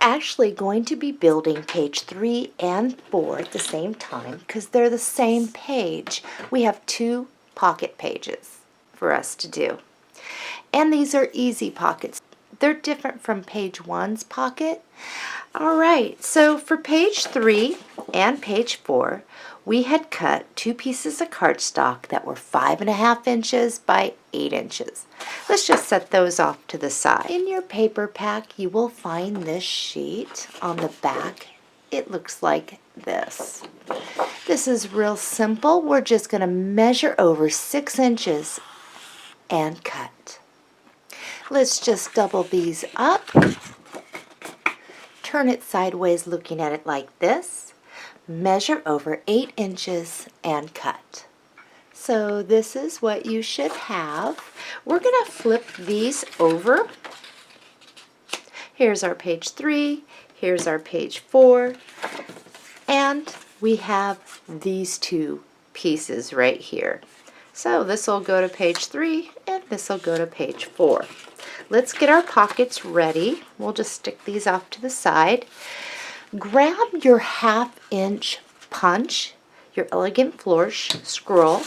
actually going to be building page 3 and 4 at the same time because they're the same page. We have 2 pocket pages for us to do. And these are easy pockets. They're different from page 1's pocket. Alright, so for page 3 and page 4, we had cut 2 pieces of cardstock that were 5.5 inches by 8 inches. Let's just set those off to the side. In your paper pack, you will find this sheet on the back. It looks like this. This is real simple. We're just going to measure over 6 inches and cut. Let's just double these up. Turn it sideways looking at it like this. Measure over 8 inches and cut. So this is what you should have. We're going to flip these over. Here's our page 3. Here's our page 4. And we have these 2 pieces right here. So this will go to page 3 and this will go to page 4. Let's get our pockets ready. We'll just stick these off to the side. Grab your 1/2 inch punch, your elegant flourish scroll,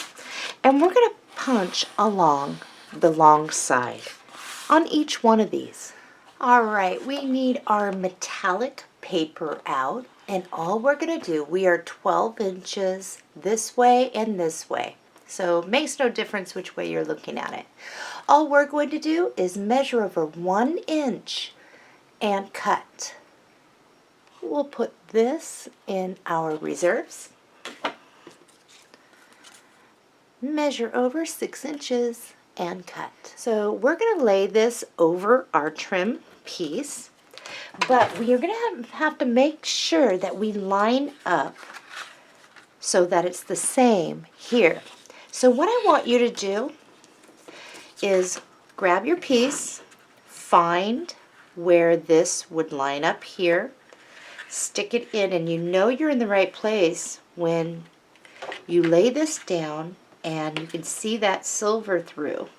and we're going to punch along the long side on each one of these. Alright, we need our metallic paper out, and all we're going to do, we are 12 inches this way and this way. So it makes no difference which way you're looking at it. All we're going to do is measure over 1 inch and cut. We'll put this in our reserves. Measure over 6 inches and cut. So we're going to lay this over our trim piece, but we are going to have to make sure that we line up so that it's the same here. So what I want you to do is grab your piece, find where this would line up here, stick it in, and you know you're in the right place when you lay this down and you can see that silver through.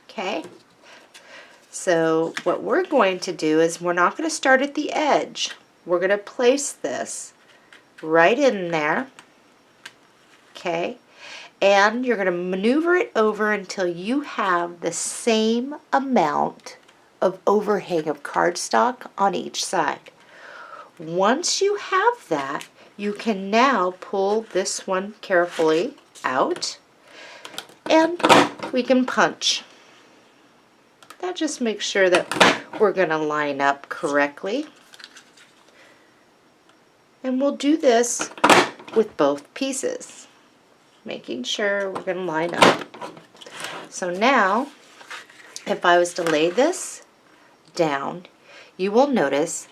Okay? So what we're going to do is we're not going to start at the edge. We're going to place this right in there. Okay? And you're going to maneuver it over until you have the same amount of overhang of cardstock on each side. Once you have that, you can now pull this one carefully out and we can punch. That just makes sure that we're going to line up correctly. And we'll do this with both pieces, making sure we're going to line up. So now, if I was to lay this down, you will notice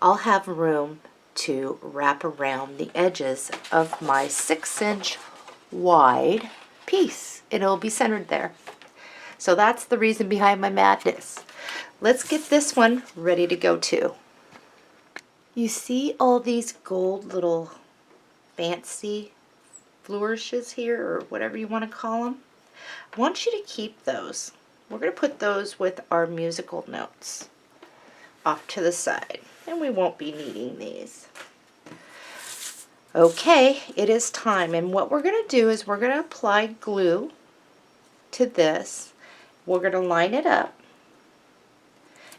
I'll have room to wrap around the edges of my 6-inch wide piece. It'll be centered there. So that's the reason behind my madness. Let's get this one ready to go too. You see all these gold little fancy flourishes here, or whatever you want to call them? I want you to keep those. We're going to put those with our musical notes off to the side, and we won't be needing these. Okay, it is time, and what we're going to do is we're going to apply glue to this. We're going to line it up,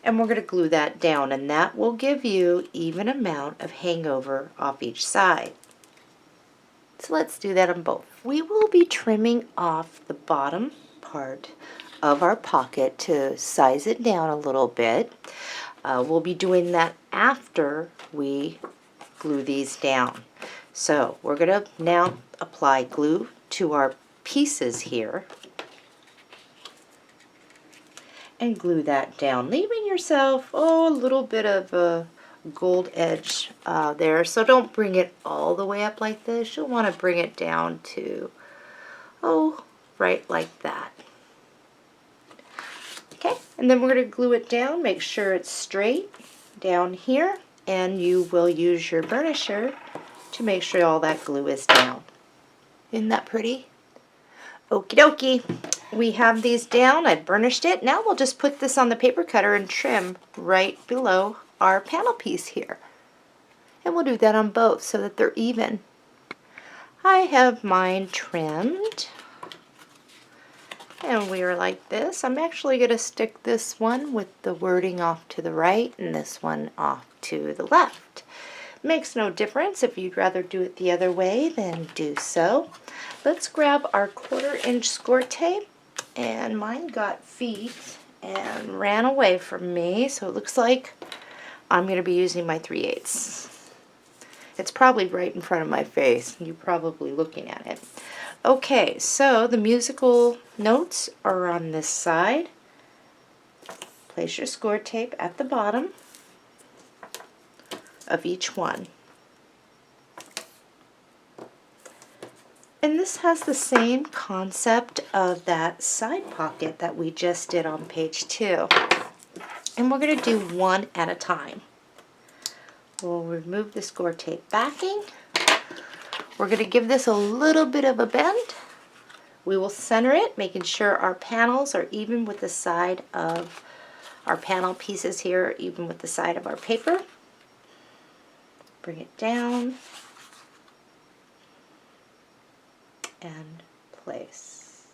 and we're going to glue that down, and that will give you even amount of hangover off each side. So let's do that on both. We will be trimming off the bottom part of our pocket to size it down a little bit. We'll be doing that after we glue these down. So we're going to now apply glue to our pieces here and glue that down, leaving yourself a little bit of a gold edge there. So don't bring it all the way up like this. You'll want to bring it down to, right like that. Okay, and then we're going to glue it down. Make sure it's straight down here, and you will use your burnisher to make sure all that glue is down. Isn't that pretty? Okie dokie. We have these down. I burnished it. Now we'll just put this on the paper cutter and trim right below our panel piece here. And we'll do that on both so that they're even. I have mine trimmed. And we are like this. I'm actually going to stick this one with the wording off to the right and this one off to the left. Makes no difference. If you'd rather do it the other way, then do so. Let's grab our 1/4" score tape. And mine got feet and ran away from me. So it looks like I'm going to be using my 3/8. It's probably right in front of my face. You're probably looking at it. Okay, so the musical notes are on this side. Place your score tape at the bottom of each one. And this has the same concept of that side pocket that we just did on page 2. And we're going to do one at a time. We'll remove the score tape backing. We're going to give this a little bit of a bend. We will center it, making sure our panels are even with the side of our panel pieces here, even with the side of our paper. Bring it down and place.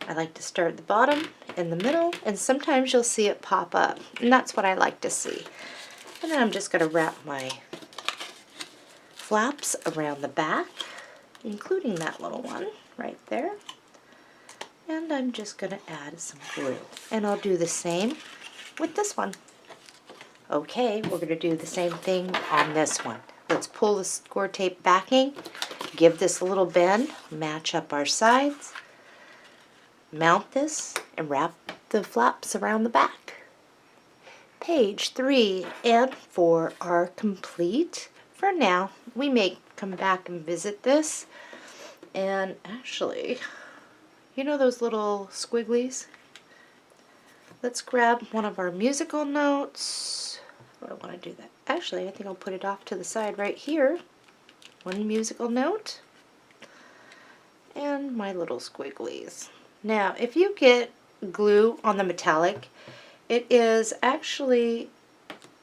I like to start at the bottom, in the middle, and sometimes you'll see it pop up, and that's what I like to see. And then I'm just going to wrap my flaps around the back, including that little one right there. And I'm just going to add some glue. And I'll do the same with this one. Okay, we're going to do the same thing on this one. Let's pull the score tape backing, give this a little bend, match up our sides, mount this, and wrap the flaps around the back. Page 3 and 4 are complete. For now, we may come back and visit this. And actually, you know those little squigglies? Let's grab one of our musical notes. I want to do that. Actually, I think I'll put it off to the side right here. One musical note. And my little squigglies. Now, if you get glue on the metallic, it is actually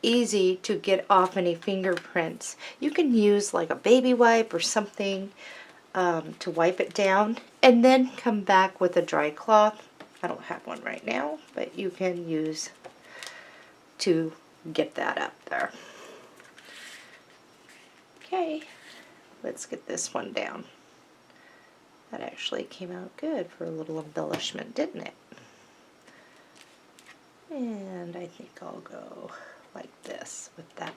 easy to get off any fingerprints. You can use like a baby wipe or something to wipe it down, and then come back with a dry cloth. I don't have one right now, but you can use to get that up there. Okay, let's get this one down. That actually came out good for a little embellishment, didn't it? And I think I'll go like this with that.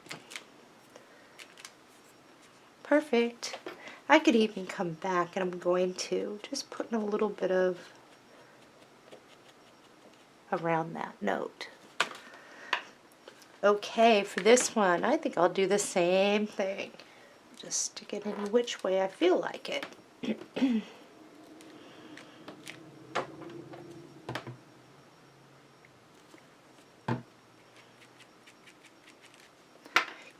Perfect. I could even come back, and I'm going to just put in a little bit of around that note. Okay, for this one, I think I'll do the same thing. Just stick it in which way I feel like it.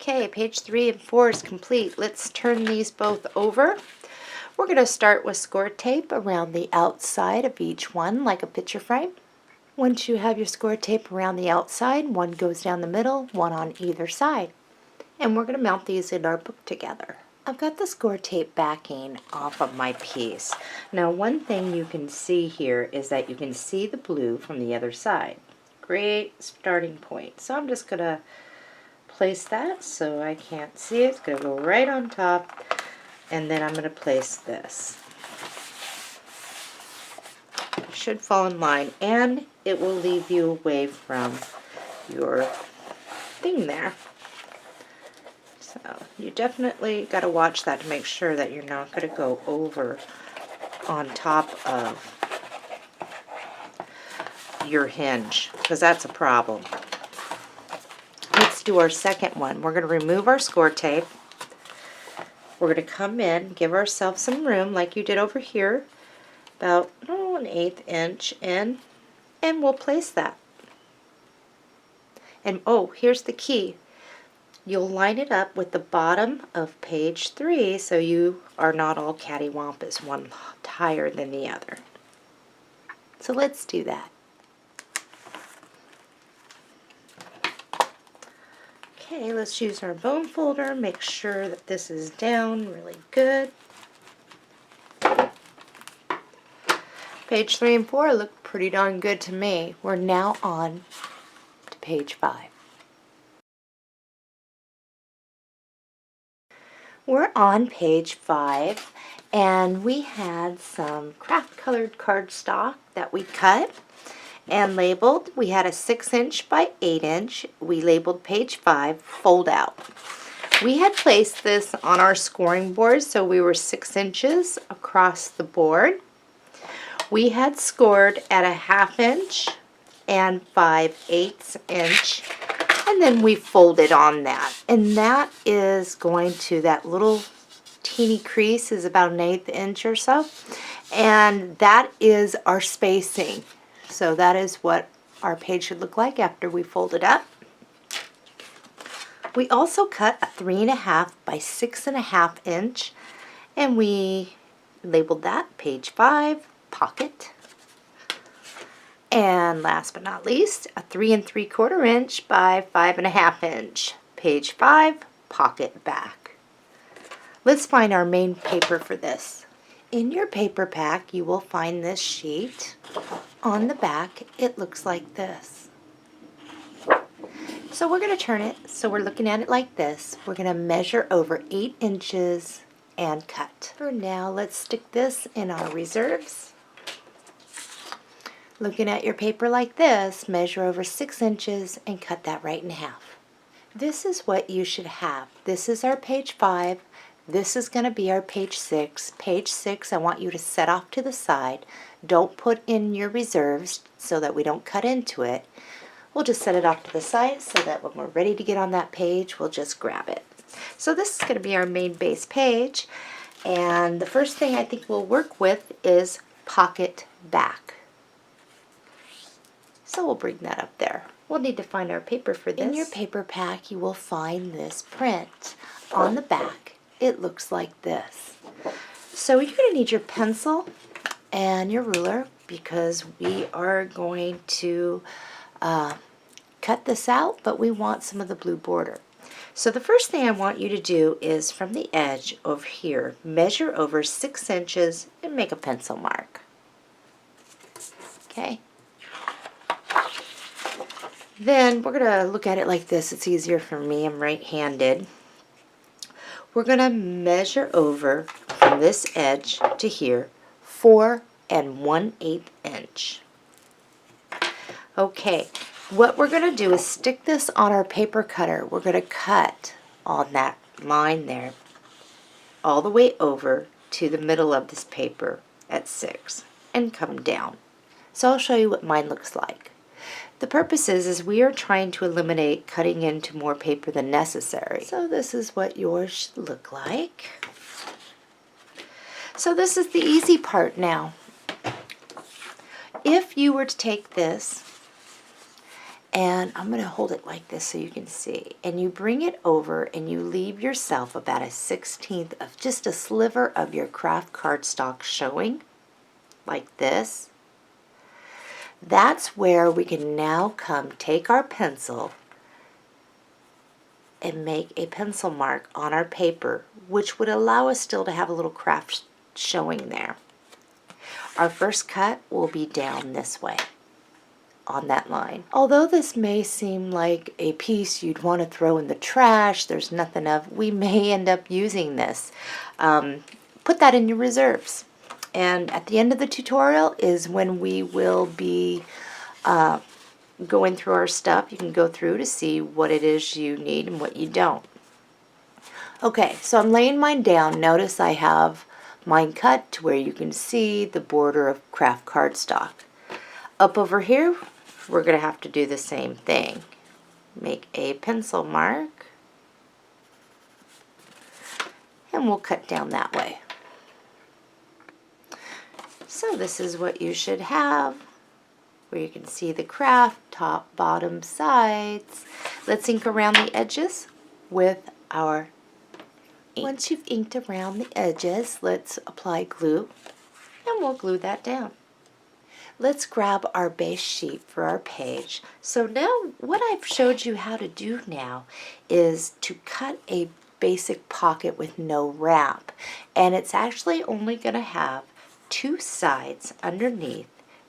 Okay, page 3 and 4 is complete. Let's turn these both over. We're going to start with score tape around the outside of each one, like a picture frame. Once you have your score tape around the outside, one goes down the middle, one on either side. And we're going to mount these in our book together. I've got the score tape backing off of my piece. Now, one thing you can see here is that you can see the blue from the other side. Great starting point. So I'm just going to place that so I can't see it. It's going to go right on top, and then I'm going to place this. It should fall in line, and it will leave you away from your thing there. So you definitely got to watch that to make sure that you're not going to go over on top of your hinge, because that's a problem. Let's do our second one. We're going to remove our score tape. We're going to come in, give ourselves some room like you did over here, about 1/8 inch in, and we'll place that. And oh, here's the key. You'll line it up with the bottom of page 3 so you are not all cattywampus, one higher than the other. So let's do that. Okay, let's use our bone folder, make sure that this is down really good. Page 3 and 4 look pretty darn good to me. We're now on to page 5. We're on page 5, and we had some craft colored cardstock that we cut and labeled. We had a 6" by 8". We labeled page 5, fold out. We had placed this on our scoring board, so we were 6" across the board. We had scored at a 1/2" and 5/8", and then we folded on that. And that is going to, that little teeny crease is about 1/8 inch or so. And that is our spacing. So that is what our page should look like after we fold it up. We also cut a 3.5 by 6.5", and we labeled that page 5, pocket. And last but not least, a 3 3/4" by 5.5", page 5, pocket back. Let's find our main paper for this. In your paper pack, you will find this sheet. On the back, it looks like this. So we're going to turn it, so we're looking at it like this. We're going to measure over 8 inches and cut. For now, let's stick this in our reserves. Looking at your paper like this, measure over 6 inches and cut that right in half. This is what you should have. This is our page 5. This is going to be our page 6. Page 6, I want you to set off to the side. Don't put in your reserves so that we don't cut into it. We'll just set it off to the side so that when we're ready to get on that page, we'll just grab it. So this is going to be our main base page. And the first thing I think we'll work with is pocket back. So we'll bring that up there. We'll need to find our paper for this. In your paper pack, you will find this print. On the back, it looks like this. So you're going to need your pencil and your ruler because we are going to cut this out, but we want some of the blue border. So the first thing I want you to do is from the edge over here, measure over 6 inches and make a pencil mark. Okay. Then we're going to look at it like this. It's easier for me. I'm right-handed. We're going to measure over from this edge to here 4 1/8 inch. Okay, what we're going to do is stick this on our paper cutter. We're going to cut on that line there all the way over to the middle of this paper at 6 and come down. So I'll show you what mine looks like. The purpose is we are trying to eliminate cutting into more paper than necessary. So this is what yours should look like. So this is the easy part now. If you were to take this, and I'm going to hold it like this so you can see, and you bring it over and you leave yourself about a 1/16 of just a sliver of your craft cardstock showing, like this, that's where we can now come take our pencil and make a pencil mark on our paper, which would allow us still to have a little craft showing there. Our first cut will be down this way on that line. Although this may seem like a piece you'd want to throw in the trash, there's nothing of, we may end up using this. Put that in your reserves. And at the end of the tutorial is when we will be going through our stuff. You can go through to see what it is you need and what you don't. Okay, so I'm laying mine down. Notice I have mine cut to where you can see the border of craft cardstock. Up over here, we're going to have to do the same thing. Make a pencil mark, and we'll cut down that way. So this is what you should have, where you can see the craft, top, bottom, sides. Let's ink around the edges with our ink. Once you've inked around the edges, let's apply glue, and we'll glue that down. Let's grab our base sheet for our page. So now what I've showed you how to do now is to cut a basic pocket with no wrap. And it's actually only going to have two sides underneath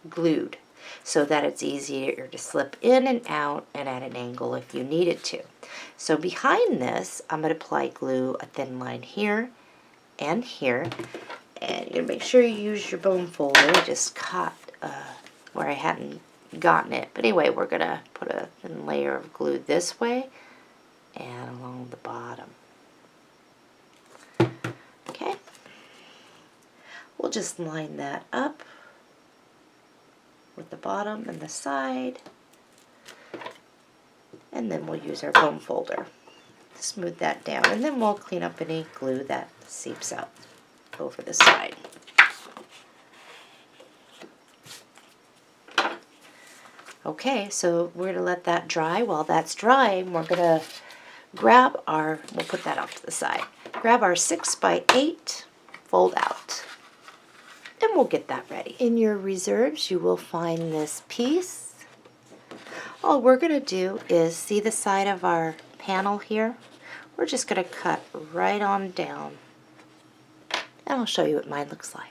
glued so that it's easier to slip in and out and at an angle if you needed to. So behind this, I'm going to apply glue a thin line here and here. And you're going to make sure you use your bone folder. I just caught where I hadn't gotten it. But anyway, we're going to put a thin layer of glue this way and along the bottom. Okay. We'll just line that up with the bottom and the side. And then we'll use our bone folder to smooth that down. And then we'll clean up any glue that seeps out over the side. Okay, so we're going to let that dry. While that's drying, we're going to grab our, we'll put that off to the side, grab our 6x8 fold out, and we'll get that ready. In your reserves, you will find this piece. All we're going to do is see the side of our panel here. We're just going to cut right on down, and I'll show you what mine looks like.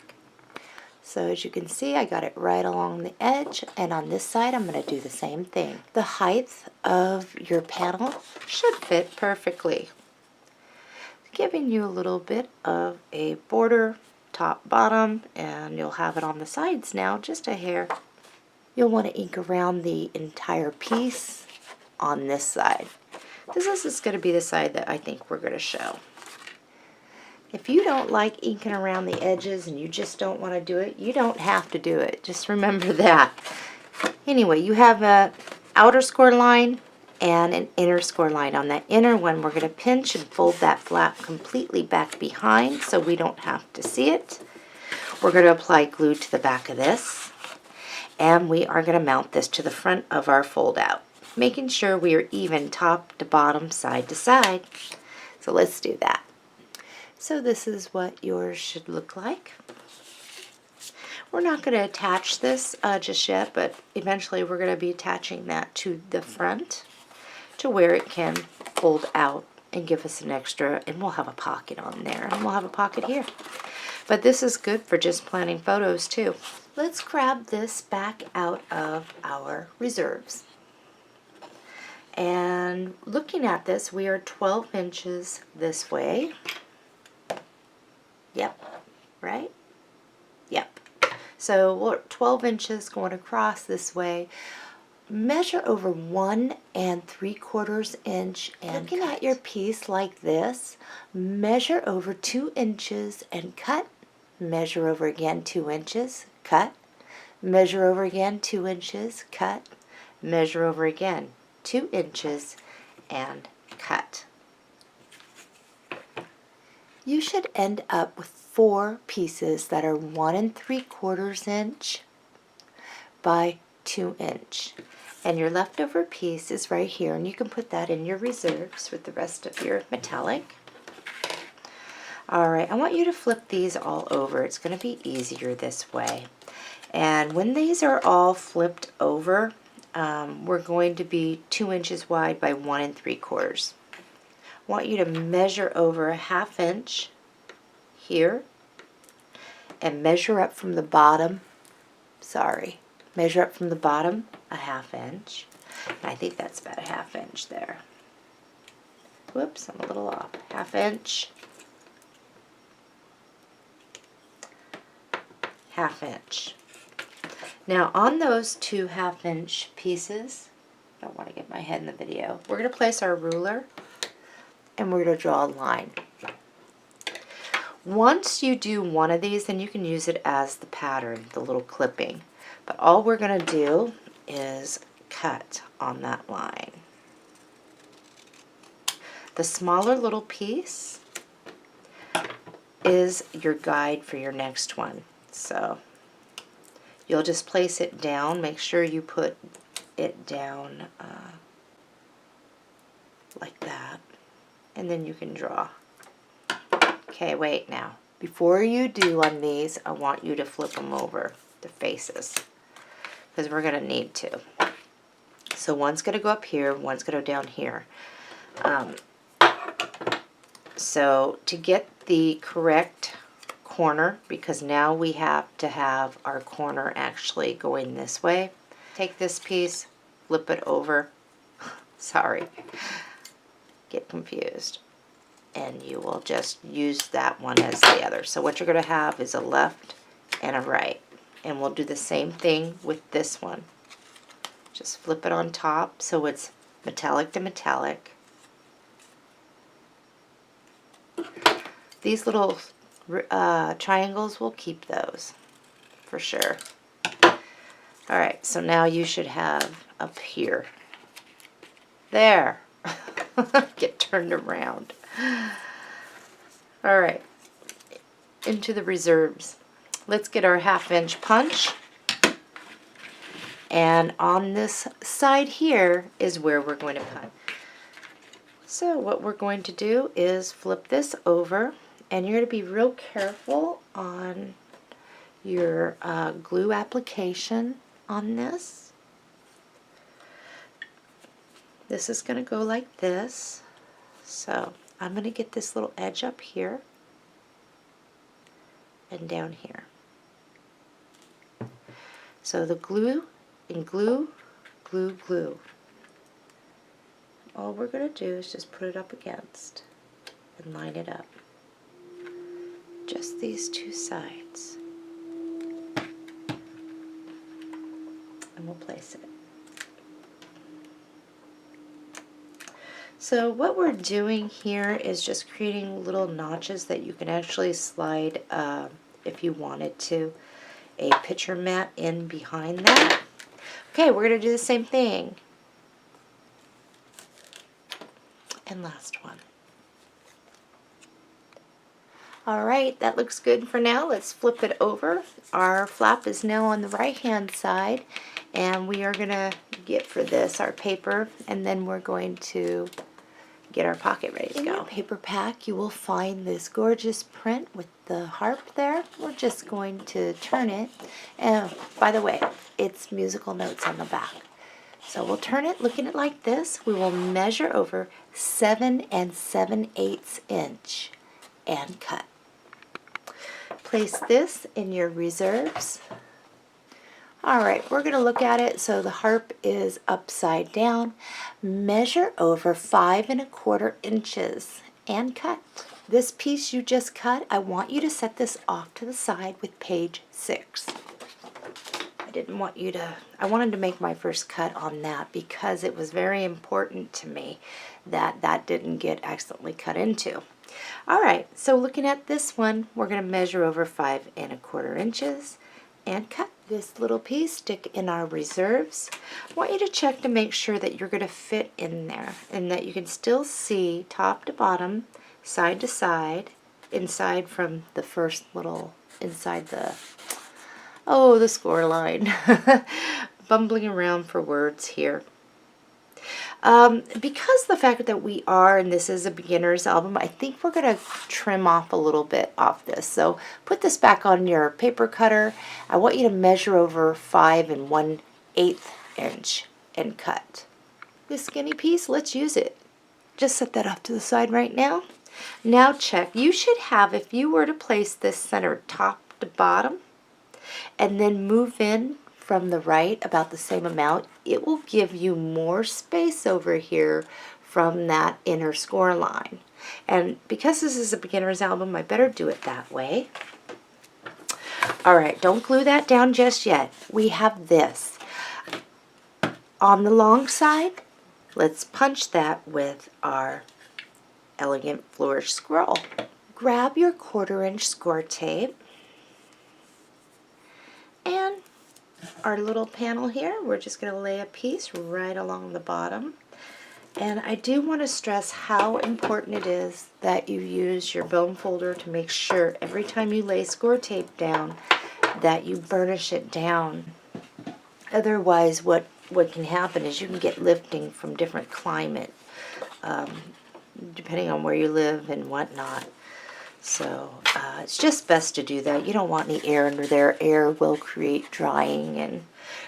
So as you can see, I got it right along the edge, and on this side I'm going to do the same thing. The height of your panel should fit perfectly, giving you a little bit of a border, top, bottom, and you'll have it on the sides now, just a hair. You'll want to ink around the entire piece on this side, because this is going to be the side that I think we're going to show. If you don't like inking around the edges and you just don't want to do it, you don't have to do it. Just remember that. Anyway, you have an outer score line and an inner score line. On that inner one, we're going to pinch and fold that flap completely back behind so we don't have to see it. We're going to apply glue to the back of this, and we are going to mount this to the front of our fold out, making sure we are even top to bottom, side to side. So let's do that. So this is what yours should look like. We're not going to attach this just yet, but eventually we're going to be attaching that to the front to where it can fold out and give us an extra, and we'll have a pocket on there, and we'll have a pocket here. But this is good for just planning photos too. Let's grab this back out of our reserves. And looking at this, we are 12 inches this way. Yep, right? Yep. So we're 12 inches going across this way. Measure over 1 3/4 inch and looking at your piece like this, measure over 2 inches and cut. Measure over again 2 inches, cut. Measure over again 2 inches, cut. Measure over again 2 inches and cut. You should end up with 4 pieces that are 1 3/4 inch by 2 inch. And your leftover piece is right here, and you can put that in your reserves with the rest of your metallic. Alright, I want you to flip these all over. It's going to be easier this way. And when these are all flipped over, we're going to be 2 inches wide by 1 3/4. I want you to measure over a 1/2 inch here and measure up from the bottom. Measure up from the bottom a 1/2 inch. And I think that's about a 1/2 inch there. Whoops, I'm a little off. 1/2 inch. 1/2 inch. Now on those 2 1/2 inch pieces, I don't want to get my head in the video, we're going to place our ruler and we're going to draw a line. Once you do one of these, then you can use it as the pattern, the little clipping. But all we're going to do is cut on that line. The smaller little piece is your guide for your next one. So you'll just place it down. Make sure you put it down like that. And then you can draw. Okay, wait now. Before you do on these, I want you to flip them over, the faces. because we're going to need to. So one's going to go up here, one's going to go down here. So to get the correct corner, because now we have to have our corner actually going this way, take this piece, flip it over. Sorry, get confused. And you will just use that one as the other. So what you're going to have is a left and a right. And we'll do the same thing with this one. Just flip it on top so it's metallic to metallic. These little triangles, we'll keep those for sure. Alright, so now you should have up here. There. Get turned around. Alright, into the reserves. Let's get our 1/2 inch punch. And on this side here is where we're going to cut. So what we're going to do is flip this over, and you're going to be real careful on your glue application on this. This is going to go like this. So I'm going to get this little edge up here and down here. So the glue and glue, glue, glue. All we're going to do is just put it up against and line it up. Just these two sides. And we'll place it. So what we're doing here is just creating little notches that you can actually slide, if you wanted to, a picture mat in behind that. Okay, we're going to do the same thing. And last one. Alright, that looks good for now. Let's flip it over. Our flap is now on the right hand side, and we are going to get for this our paper, and then we're going to get our pocket ready to go. In your paper pack you will find this gorgeous print with the harp there. We're just going to turn it, and by the way, it's musical notes on the back. So we'll turn it, look at it like this. We will measure over 7 7/8 inch and cut. Place this in your reserves. Alright, we're going to look at it. So the harp is upside down. Measure over 5 1/4 inches and cut. This piece you just cut, I want you to set this off to the side with page 6. I wanted to make my first cut on that because it was very important to me that that didn't get accidentally cut into. Alright, so looking at this one, we're going to measure over 5 1/4 inches and cut this little piece, stick in our reserves. I want you to check to make sure that you're going to fit in there and that you can still see top to bottom, side to side, inside from the first little, inside the score line. Bumbling around for words here. Because the fact that we are, and this is a beginner's album, I think we're going to trim off a little bit off this. So put this back on your paper cutter. I want you to measure over 5 1/8 inch and cut. This skinny piece, let's use it. Just set that off to the side right now. Now check. You should have, if you were to place this center top to bottom, and then move in from the right about the same amount, it will give you more space over here from that inner score line. And because this is a beginner's album, I better do it that way. Alright, don't glue that down just yet. We have this. On the long side, let's punch that with our Elegant Flourish scroll. Grab your 1/4 inch score tape, and our little panel here, we're just going to lay a piece right along the bottom. And I do want to stress how important it is that you use your bone folder to make sure every time you lay score tape down that you burnish it down. Otherwise, what can happen is you can get lifting from different climate, depending on where you live and whatnot. So it's just best to do that. You don't want any air under there. Air will create drying. And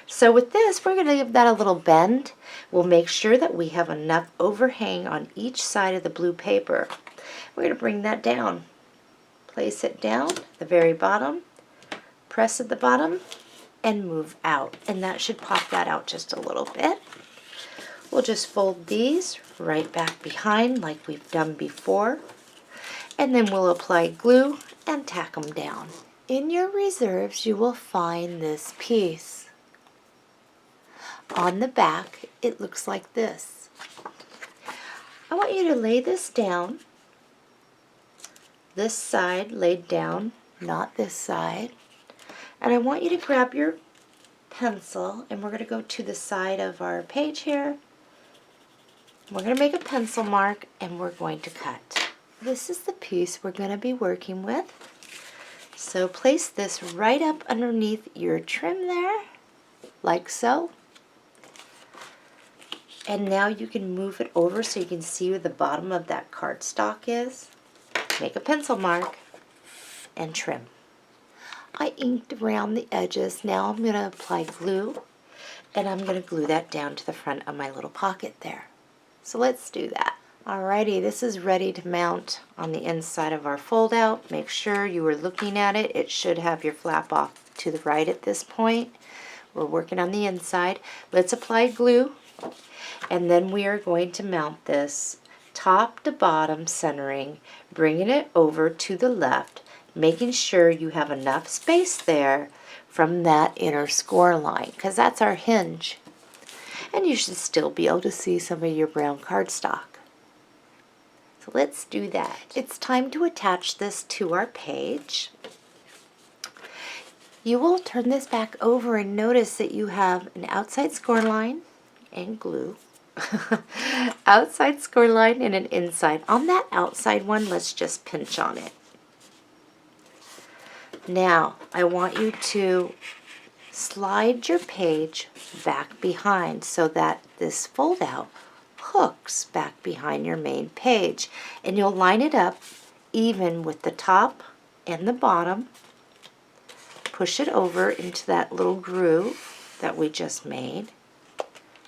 so with this, we're going to give that a little bend. We'll make sure that we have enough overhang on each side of the blue paper. We're going to bring that down. Place it down at the very bottom, press at the bottom, and move out. And that should pop that out just a little bit. We'll just fold these right back behind like we've done before. And then we'll apply glue and tack them down. In your reserves, you will find this piece. On the back, it looks like this. I want you to lay this down. This side laid down, not this side. And I want you to grab your pencil, and we're going to go to the side of our page here. We're going to make a pencil mark, and we're going to cut. This is the piece we're going to be working with. So place this right up underneath your trim there, like so. And now you can move it over so you can see where the bottom of that cardstock is. Make a pencil mark and trim. I inked around the edges. Now I'm going to apply glue, and I'm going to glue that down to the front of my little pocket there. So let's do that. Alrighty, this is ready to mount on the inside of our fold out. Make sure you are looking at it. It should have your flap off to the right at this point. We're working on the inside. Let's apply glue, and then we are going to mount this top to bottom centering, bringing it over to the left, making sure you have enough space there from that inner score line, because that's our hinge. And you should still be able to see some of your brown cardstock. So let's do that. It's time to attach this to our page. You will turn this back over and notice that you have an outside score line and glue. Outside score line and an inside. On that outside one, let's just pinch on it. Now, I want you to slide your page back behind so that this fold out hooks back behind your main page, and you'll line it up even with the top and the bottom. Push it over into that little groove that we just made.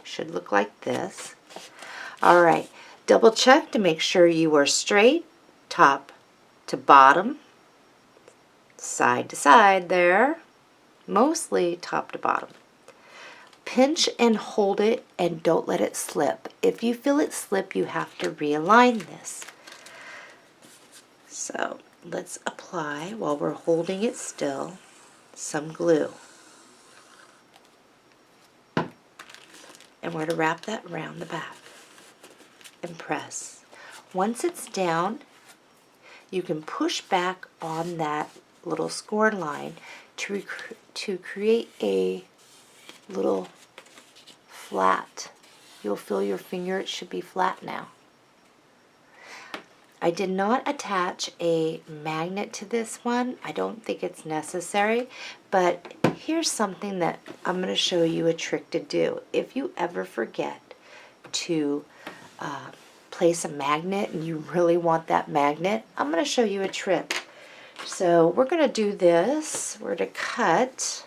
Should look like this. Alright, double check to make sure you are straight, top to bottom, side to side there, mostly top to bottom. Pinch and hold it and don't let it slip. If you feel it slip, you have to realign this. So let's apply, while we're holding it still, some glue. And we're going to wrap that around the back and press. Once it's down, you can push back on that little score line to create a little flat. You'll feel your finger, it should be flat now. I did not attach a magnet to this one. I don't think it's necessary, but here's something that I'm going to show you a trick to do. If you ever forget to place a magnet and you really want that magnet, I'm going to show you a trick. So we're going to do this. We're going to cut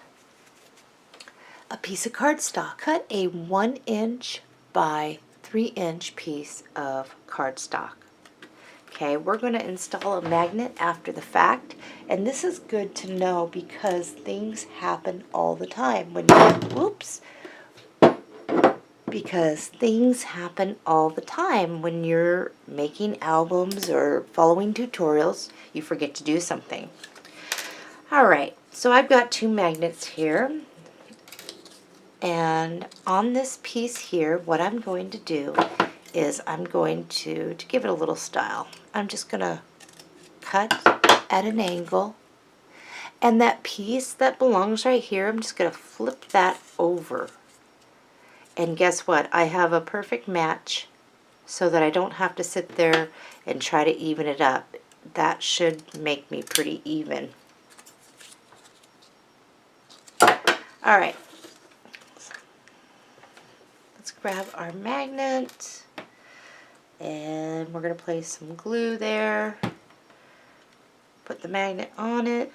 a piece of cardstock. Cut a 1 inch by 3 inch piece of cardstock. Okay, we're going to install a magnet after the fact, and this is good to know because things happen all the time when you, because things happen all the time when you're making albums or following tutorials, you forget to do something. Alright, so I've got 2 magnets here, and on this piece here, what I'm going to do is I'm going to give it a little style, I'm just going to cut at an angle, and that piece that belongs right here, I'm just going to flip that over. And guess what? I have a perfect match so that I don't have to sit there and try to even it up. That should make me pretty even. Alright. Let's grab our magnet. And we're going to place some glue there. Put the magnet on it.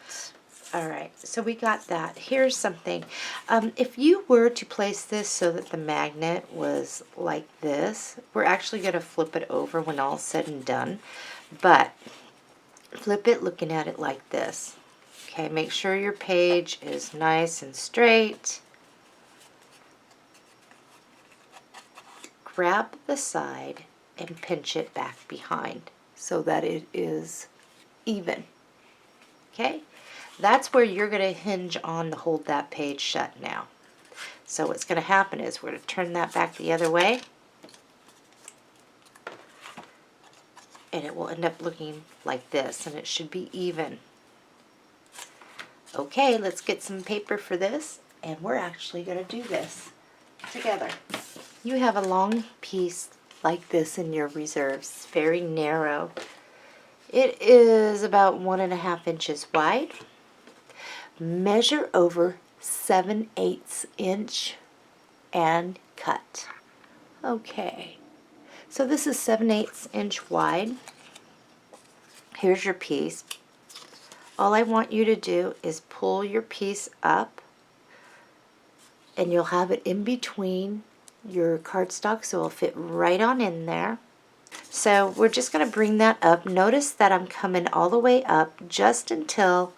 All right, so we got that. Here's something. If you were to place this so that the magnet was like this, we're actually going to flip it over when all's said and done, but flip it looking at it like this. Okay, make sure your page is nice and straight. Grab the side and pinch it back behind so that it is even. Okay? That's where you're going to hinge on to hold that page shut now. So what's going to happen is we're going to turn that back the other way, and it will end up looking like this, and it should be even. Okay, let's get some paper for this, and we're actually going to do this together. You have a long piece like this in your reserves, very narrow. It is about 1.5 inches wide. Measure over 7/8 inch and cut. Okay, so this is 7/8 inch wide. Here's your piece. All I want you to do is pull your piece up, and you'll have it in between your cardstock, so it'll fit right on in there. So we're just going to bring that up. Notice that I'm coming all the way up just until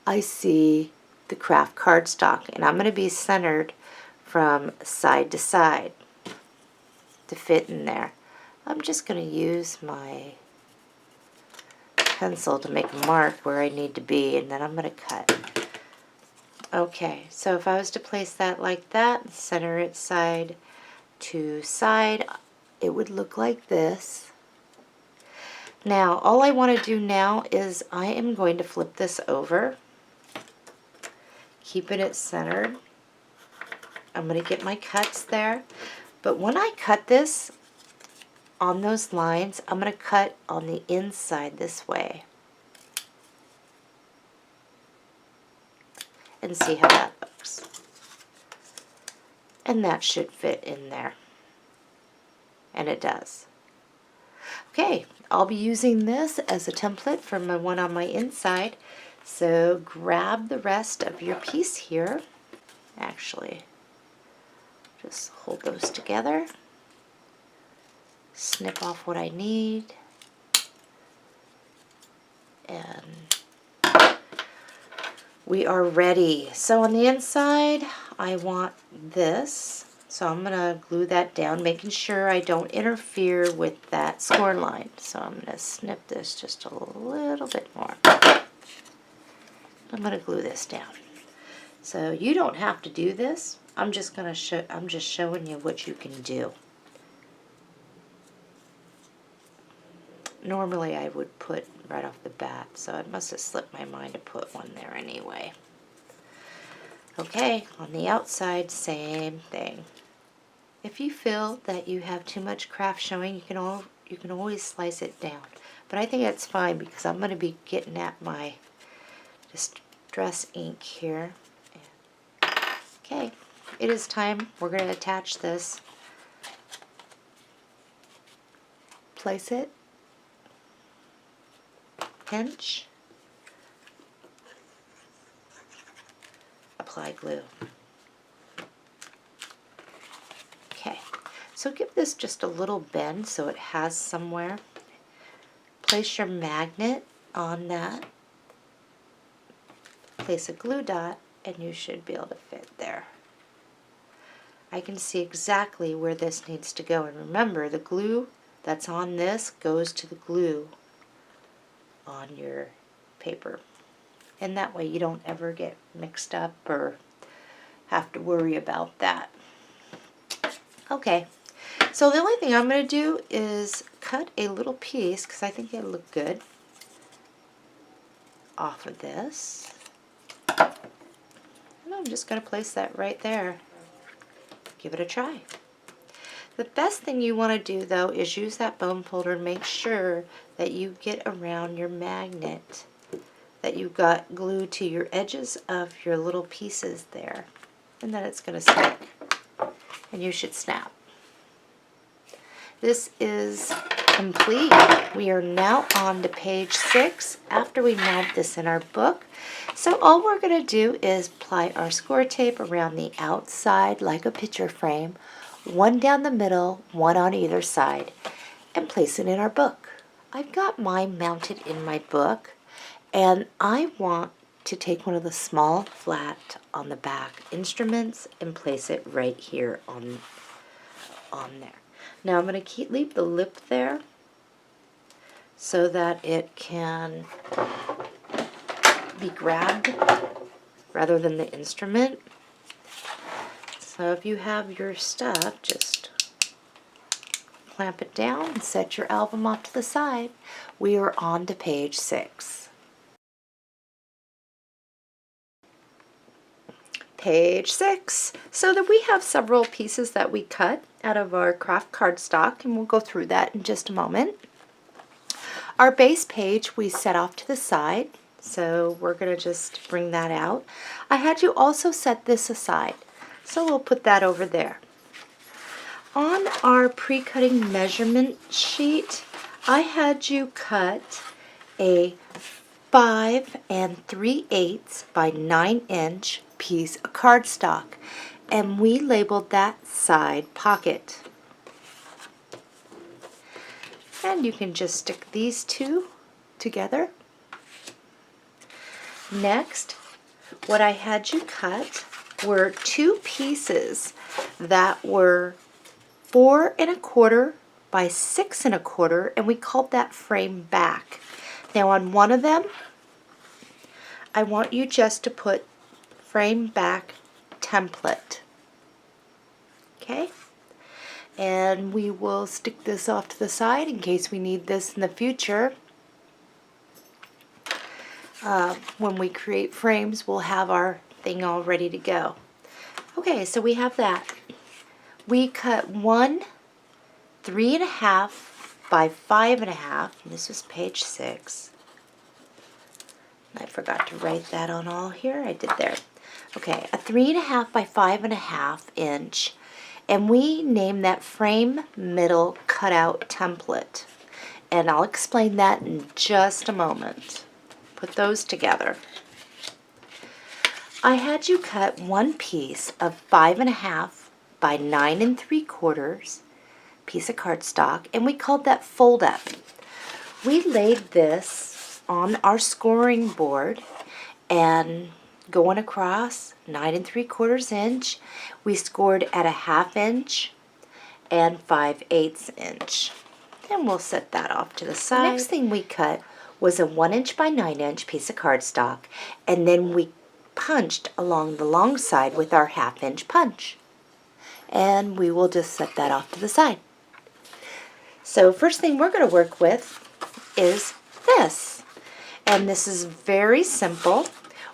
I see the craft cardstock, and I'm going to be centered from side to side to fit in there. I'm just going to use my pencil to make a mark where I need to be, and then I'm going to cut. Okay, so if I was to place that like that, center it side to side, it would look like this. Now, all I want to do now is I am going to flip this over, keeping it centered. I'm going to get my cuts there, but when I cut this on those lines, I'm going to cut on the inside this way and see how that looks. And that should fit in there, and it does. Okay, I'll be using this as a template for my one on my inside, so grab the rest of your piece here. Actually, just hold those together, snip off what I need, and we are ready. So on the inside, I want this. So I'm going to glue that down, making sure I don't interfere with that score line. So I'm going to snip this just a little bit more. I'm going to glue this down. So you don't have to do this. I'm just showing you what you can do. Normally I would put right off the bat, so it must have slipped my mind to put one there anyway. Okay, on the outside, same thing. If you feel that you have too much craft showing, you can always slice it down. But I think that's fine because I'm going to be getting at my distress ink here. Okay, it is time. We're going to attach this. Place it. Pinch. Apply glue. Okay, so give this just a little bend so it has somewhere. Place your magnet on that. Place a glue dot, and you should be able to fit there. I can see exactly where this needs to go, and remember, the glue that's on this goes to the glue on your paper, and that way you don't ever get mixed up or have to worry about that. Okay, so the only thing I'm going to do is cut a little piece, because I think it'll look good, off of this. And I'm just going to place that right there. Give it a try. The best thing you want to do, though, is use that bone folder and make sure that you get around your magnet, that you've got glue to your edges of your little pieces there, and then it's going to stick, and you should snap. This is complete. We are now on to page 6 after we mount this in our book. So all we're going to do is apply our score tape around the outside like a picture frame, one down the middle, one on either side, and place it in our book. I've got mine mounted in my book, and I want to take one of the small flat on the back instruments and place it right here on there. Now I'm going to leave the lip there so that it can be grabbed rather than the instrument. So if you have your stuff, just clamp it down and set your album off to the side. We are on to page 6. Page 6. So that we have several pieces that we cut out of our craft cardstock, and we'll go through that in just a moment. Our base page we set off to the side, so we're going to just bring that out. I had you also set this aside, so we'll put that over there. On our pre-cutting measurement sheet, I had you cut a 5 3/8 by 9-inch piece of cardstock, and we labeled that side pocket. And you can just stick these two together. Next, what I had you cut were 2 pieces that were 4 1/4 by 6 1/4, and we called that frame back. Now on one of them, I want you just to put frame back template. Okay? And we will stick this off to the side in case we need this in the future. When we create frames, we'll have our thing all ready to go. Okay, so we have that. We cut 1 3.5 by 5.5, and this was page 6. I forgot to write that on all here. I did there. Okay, a 3.5 by 5.5 inch, and we named that frame middle cutout template. And I'll explain that in just a moment. Put those together. I had you cut one piece of 5.5 by 9 3/4 piece of cardstock, and we called that fold up. We laid this on our scoring board and going across 9 3/4 inch, we scored at a 1/2 inch and 5/8 inch. And we'll set that off to the side. The next thing we cut was a 1 inch by 9 inch piece of cardstock, and then we punched along the long side with our 1/2 inch punch. And we will just set that off to the side. So first thing we're going to work with is this. And this is very simple.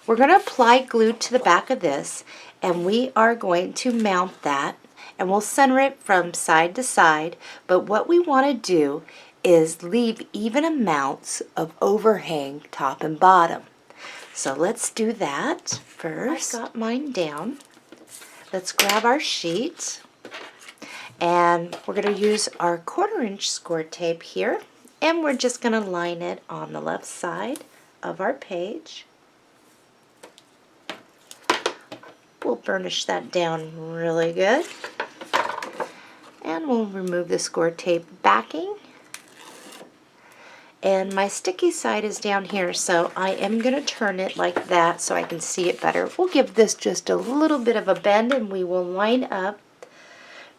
We're going to apply glue to the back of this, and we are going to mount that, and we'll center it from side to side. But what we want to do is leave even amounts of overhang top and bottom. So let's do that first. I got mine down. Let's grab our sheet, and we're going to use our 1/4 inch score tape here, and we're just going to line it on the left side of our page. We'll burnish that down really good, and we'll remove the score tape backing. And my sticky side is down here, so I am going to turn it like that so I can see it better. We'll give this just a little bit of a bend, and we will line up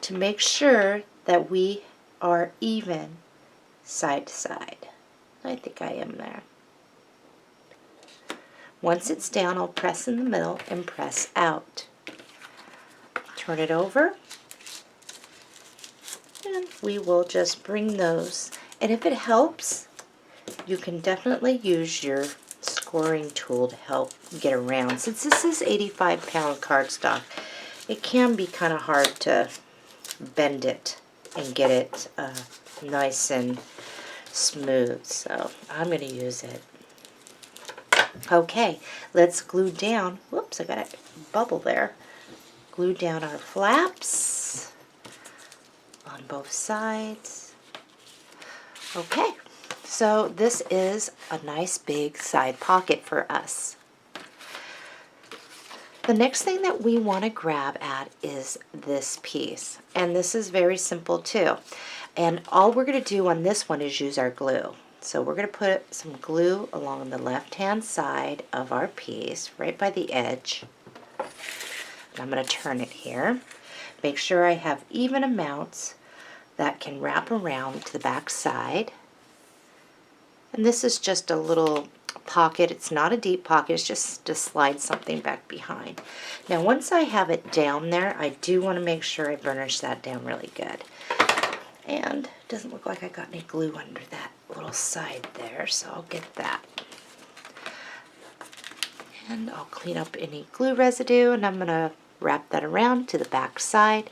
to make sure that we are even side to side. I think I am there. Once it's down, I'll press in the middle and press out. Turn it over, and we will just bring those. And if it helps, you can definitely use your scoring tool to help get around. Since this is 85-pound cardstock, it can be kind of hard to bend it and get it nice and smooth. So I'm going to use it. Okay, let's glue down. Whoops, I got a bubble there. Glue down our flaps on both sides. Okay, so this is a nice big side pocket for us. The next thing that we want to grab at is this piece, and this is very simple too. And all we're going to do on this one is use our glue. So we're going to put some glue along the left-hand side of our piece, right by the edge. And I'm going to turn it here. Make sure I have even amounts that can wrap around to the back side. And this is just a little pocket. It's not a deep pocket. It's just to slide something back behind. Now once I have it down there, I do want to make sure I burnish that down really good. And it doesn't look like I got any glue under that little side there, so I'll get that. And I'll clean up any glue residue, and I'm going to wrap that around to the back side,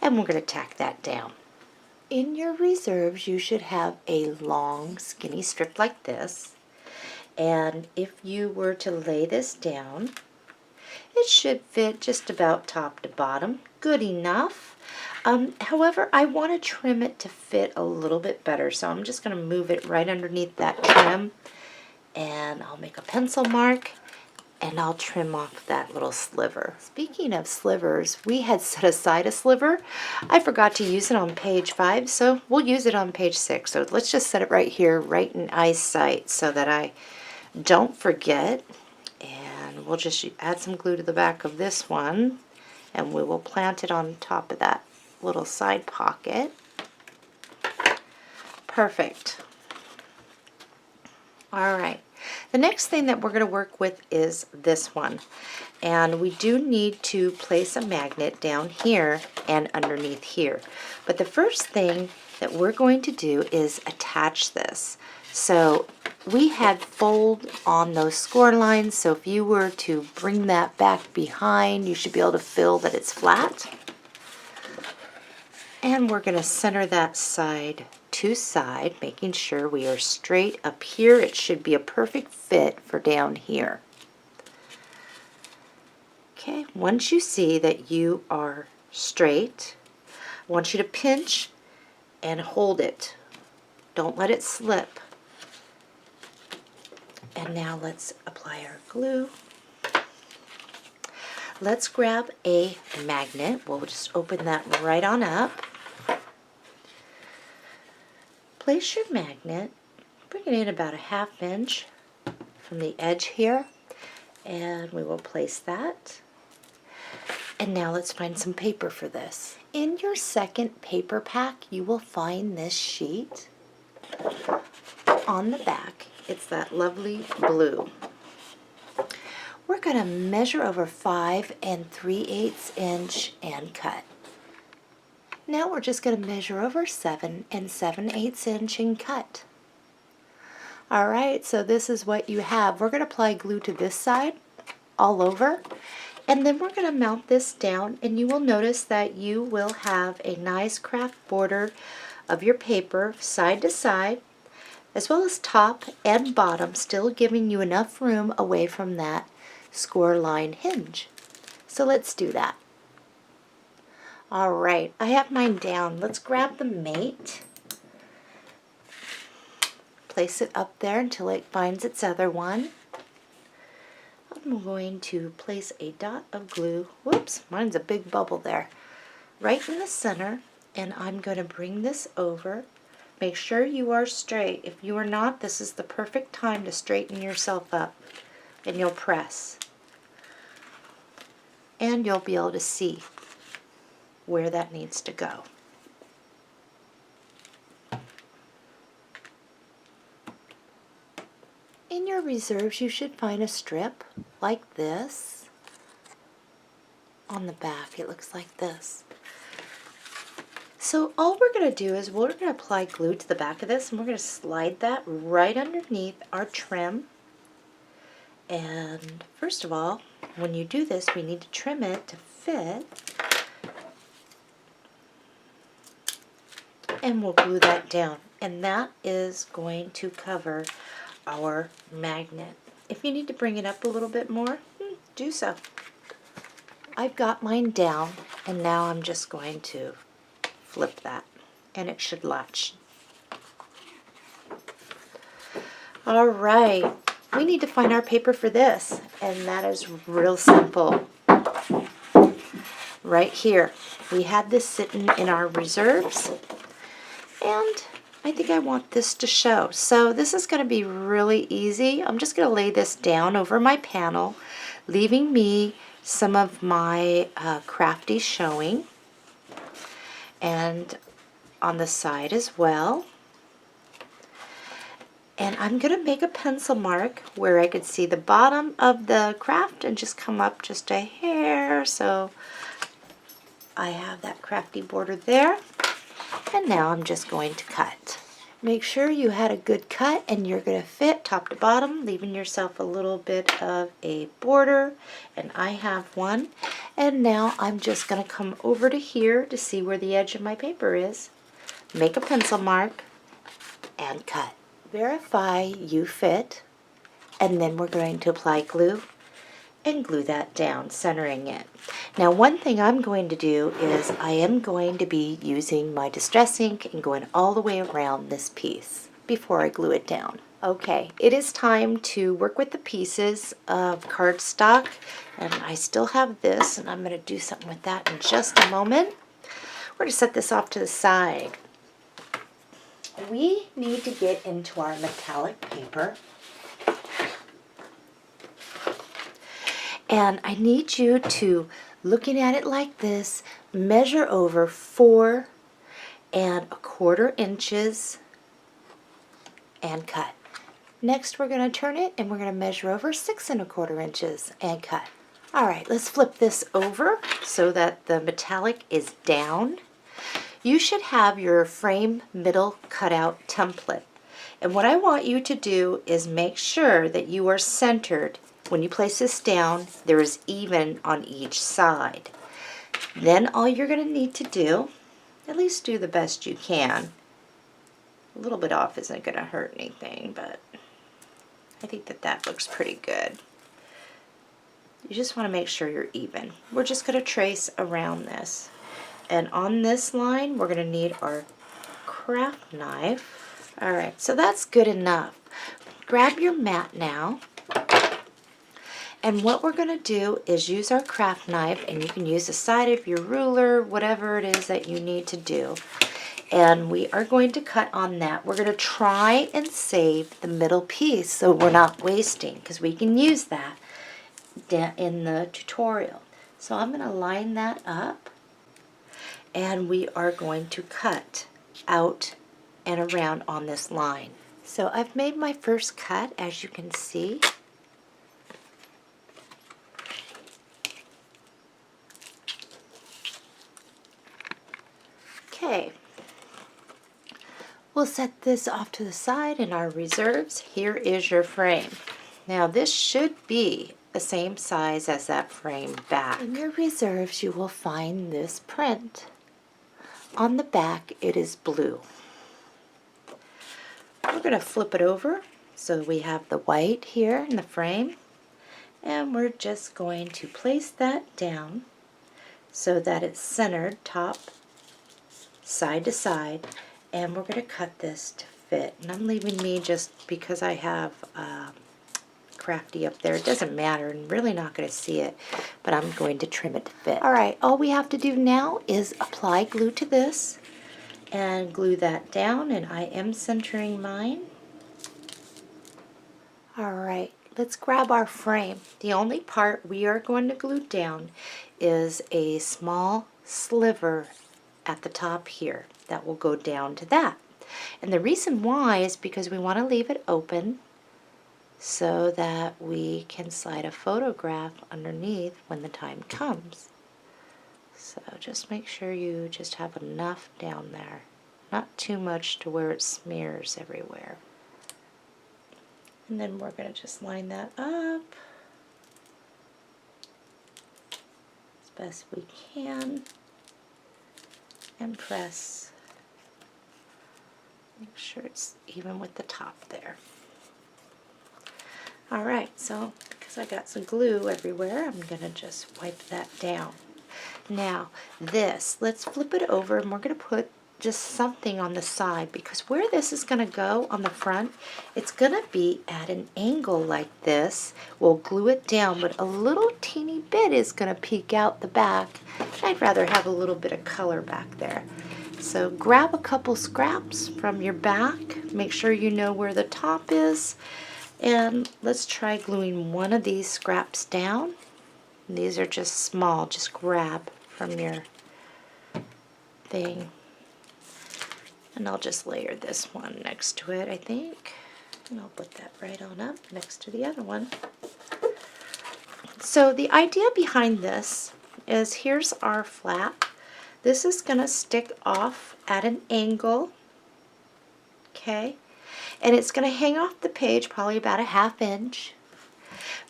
and we're going to tack that down. In your reserves, you should have a long, skinny strip like this. And if you were to lay this down, it should fit just about top to bottom. Good enough. However, I want to trim it to fit a little bit better, so I'm just going to move it right underneath that trim, and I'll make a pencil mark, and I'll trim off that little sliver. Speaking of slivers, we had set aside a sliver. I forgot to use it on page 5, so we'll use it on page 6. So let's just set it right here, right in eyesight, so that I don't forget. And we'll just add some glue to the back of this one, and we will plant it on top of that little side pocket. Perfect. All right. The next thing that we're going to work with is this one. And we do need to place a magnet down here and underneath here. But the first thing that we're going to do is attach this. So we had fold on those score lines, so if you were to bring that back behind, you should be able to feel that it's flat. And we're going to center that side to side, making sure we are straight up here. It should be a perfect fit for down here. Okay, once you see that you are straight, I want you to pinch and hold it. Don't let it slip. And now let's apply our glue. Let's grab a magnet. We'll just open that right on up. Place your magnet, bring it in about a 1/2 inch from the edge here, and we will place that. And now let's find some paper for this. In your second paper pack, you will find this sheet on the back. It's that lovely blue. We're going to measure over 5 3/8 inch and cut. Now we're just going to measure over 7 7/8 inch and cut. Alright, so this is what you have. We're going to apply glue to this side all over, and then we're going to mount this down, and you will notice that you will have a nice craft border of your paper side to side, as well as top and bottom, still giving you enough room away from that score line hinge. So let's do that. All right, I have mine down. Let's grab the mate. Place it up there until it finds its other one. I'm going to place a dot of glue. Whoops, mine's a big bubble there. Right in the center, and I'm going to bring this over. Make sure you are straight. If you are not, this is the perfect time to straighten yourself up, and you'll press. And you'll be able to see where that needs to go. In your reserves, you should find a strip like this. On the back, it looks like this. So all we're going to do is we're going to apply glue to the back of this, and we're going to slide that right underneath our trim. And first of all, when you do this, we need to trim it to fit. And we'll glue that down, and that is going to cover our magnet. If you need to bring it up a little bit more, do so. I've got mine down, and now I'm just going to flip that, and it should latch. All right, we need to find our paper for this, and that is real simple. Right here, we had this sitting in our reserves, and I think I want this to show. So this is going to be really easy. I'm just going to lay this down over my panel, leaving me some of my crafty showing, and on the side as well. And I'm going to make a pencil mark where I could see the bottom of the craft and just come up just a hair. So I have that crafty border there. And now I'm just going to cut. Make sure you had a good cut and you're going to fit top to bottom, leaving yourself a little bit of a border. And I have one. And now I'm just going to come over to here to see where the edge of my paper is. Make a pencil mark and cut. Verify you fit, and then we're going to apply glue and glue that down, centering it. Now one thing I'm going to do is I am going to be using my distress ink and going all the way around this piece before I glue it down. Okay, it is time to work with the pieces of cardstock, and I still have this, and I'm going to do something with that in just a moment. We're going to set this off to the side. We need to get into our metallic paper, and I need you to, looking at it like this, measure over 4 1/4 inches and cut. Next we're going to turn it and we're going to measure over 6 1/4 inches and cut. Alright, let's flip this over so that the metallic is down. You should have your frame middle cutout template. And what I want you to do is make sure that you are centered. When you place this down, there is even on each side. Then all you're going to need to do, at least do the best you can. A little bit off isn't going to hurt anything, but I think that looks pretty good. You just want to make sure you're even. We're just going to trace around this. And on this line, we're going to need our craft knife. Alright, so that's good enough. Grab your mat now. And what we're going to do is use our craft knife, and you can use the side of your ruler, whatever it is that you need to do. And we are going to cut on that. We're going to try and save the middle piece so we're not wasting, because we can use that in the tutorial. So I'm going to line that up. And we are going to cut out and around on this line. So I've made my first cut, as you can see. Okay, we'll set this off to the side in our reserves. Here is your frame. Now this should be the same size as that frame back. In your reserves you will find this print. On the back it is blue. We're going to flip it over so we have the white here in the frame, and we're just going to place that down so that it's centered top side to side, and we're going to cut this to fit. And I'm leaving me just because I have crafty up there. It doesn't matter, and really not going to see it, but I'm going to trim it to fit. Alright, all we have to do now is apply glue to this and glue that down, and I am centering mine. Alright, let's grab our frame. The only part we are going to glue down is a small sliver at the top here that will go down to that. And the reason why is because we want to leave it open so that we can slide a photograph underneath when the time comes. So just make sure you just have enough down there. Not too much to where it smears everywhere. And then we're going to just line that up as best we can and press. Make sure it's even with the top there. Alright, so because I got some glue everywhere, I'm going to just wipe that down. Now this, let's flip it over, and we're going to put just something on the side, because where this is going to go on the front, it's going to be at an angle like this. We'll glue it down, but a little teeny bit is going to peek out the back. I'd rather have a little bit of color back there. So grab a couple scraps from your back, make sure you know where the top is, and let's try gluing one of these scraps down. These are just small, just grab from your thing. And I'll just layer this one next to it, I think. And I'll put that right on up next to the other one. So the idea behind this is, here's our flap. This is going to stick off at an angle, okay? And it's going to hang off the page probably about a 1/2 inch.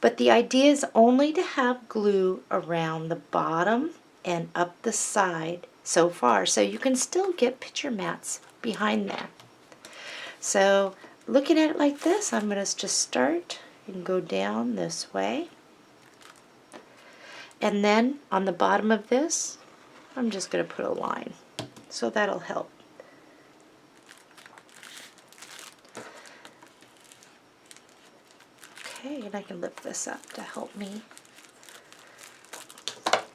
But the idea is only to have glue around the bottom and up the side so far, so you can still get picture mats behind there. So looking at it like this, I'm going to just start and go down this way. And then on the bottom of this, I'm just going to put a line. So that'll help. Okay, and I can lift this up to help me.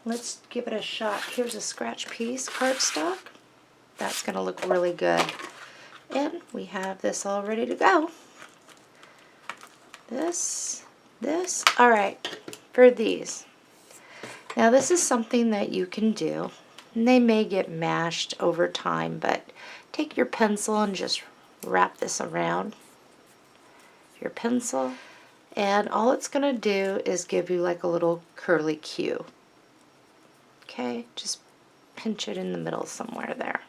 Let's give it a shot. Here's a scratch piece cardstock. That's going to look really good. And we have this all ready to go. This. All right, for these. Now this is something that you can do. And they may get mashed over time, but take your pencil and just wrap this around your pencil. And all it's going to do is give you like a little curly Q. Okay, just pinch it in the middle somewhere there.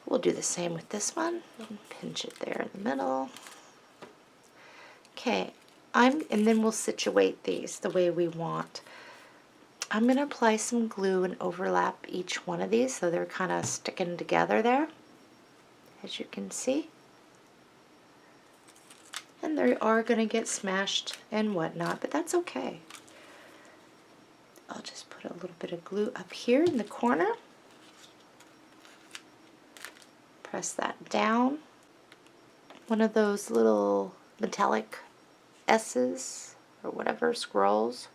We'll do the same with this one. Pinch it there in the middle. Okay, and then we'll situate these the way we want. I'm going to apply some glue and overlap each one of these so they're kind of sticking together there, as you can see. And they are going to get smashed and whatnot, but that's okay. I'll just put a little bit of glue up here in the corner. Press that down. One of those little metallic S's or whatever, scrolls.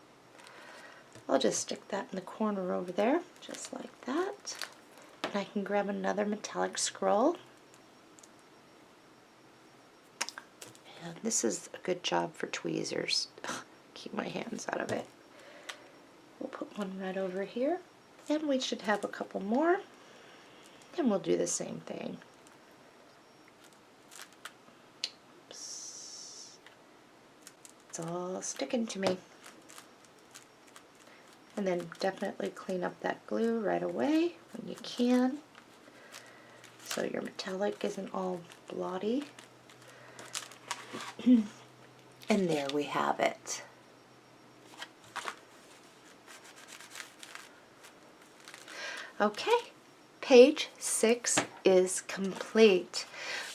I'll just stick that in the corner over there, just like that. And I can grab another metallic scroll. And this is a good job for tweezers. Keep my hands out of it. We'll put one right over here. And we should have a couple more. And we'll do the same thing. It's all sticking to me. And then definitely clean up that glue right away when you can, so your metallic isn't all blotty. And there we have it. Okay, page 6 is complete.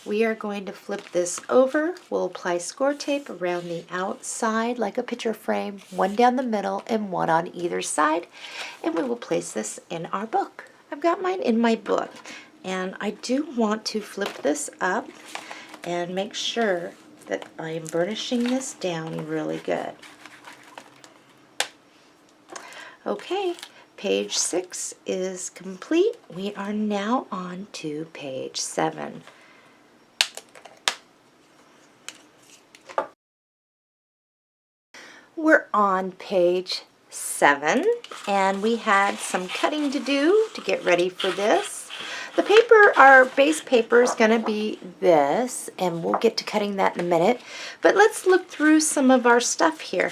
We are going to flip this over. We'll apply score tape around the outside like a picture frame, one down the middle and one on either side, and we will place this in our book. I've got mine in my book, and I do want to flip this up and make sure that I am burnishing this down really good. Okay, page 6 is complete. We are now on to page 7. We're on page 7, and we had some cutting to do to get ready for this. The paper, our base paper, is going to be this, and we'll get to cutting that in a minute. But let's look through some of our stuff here.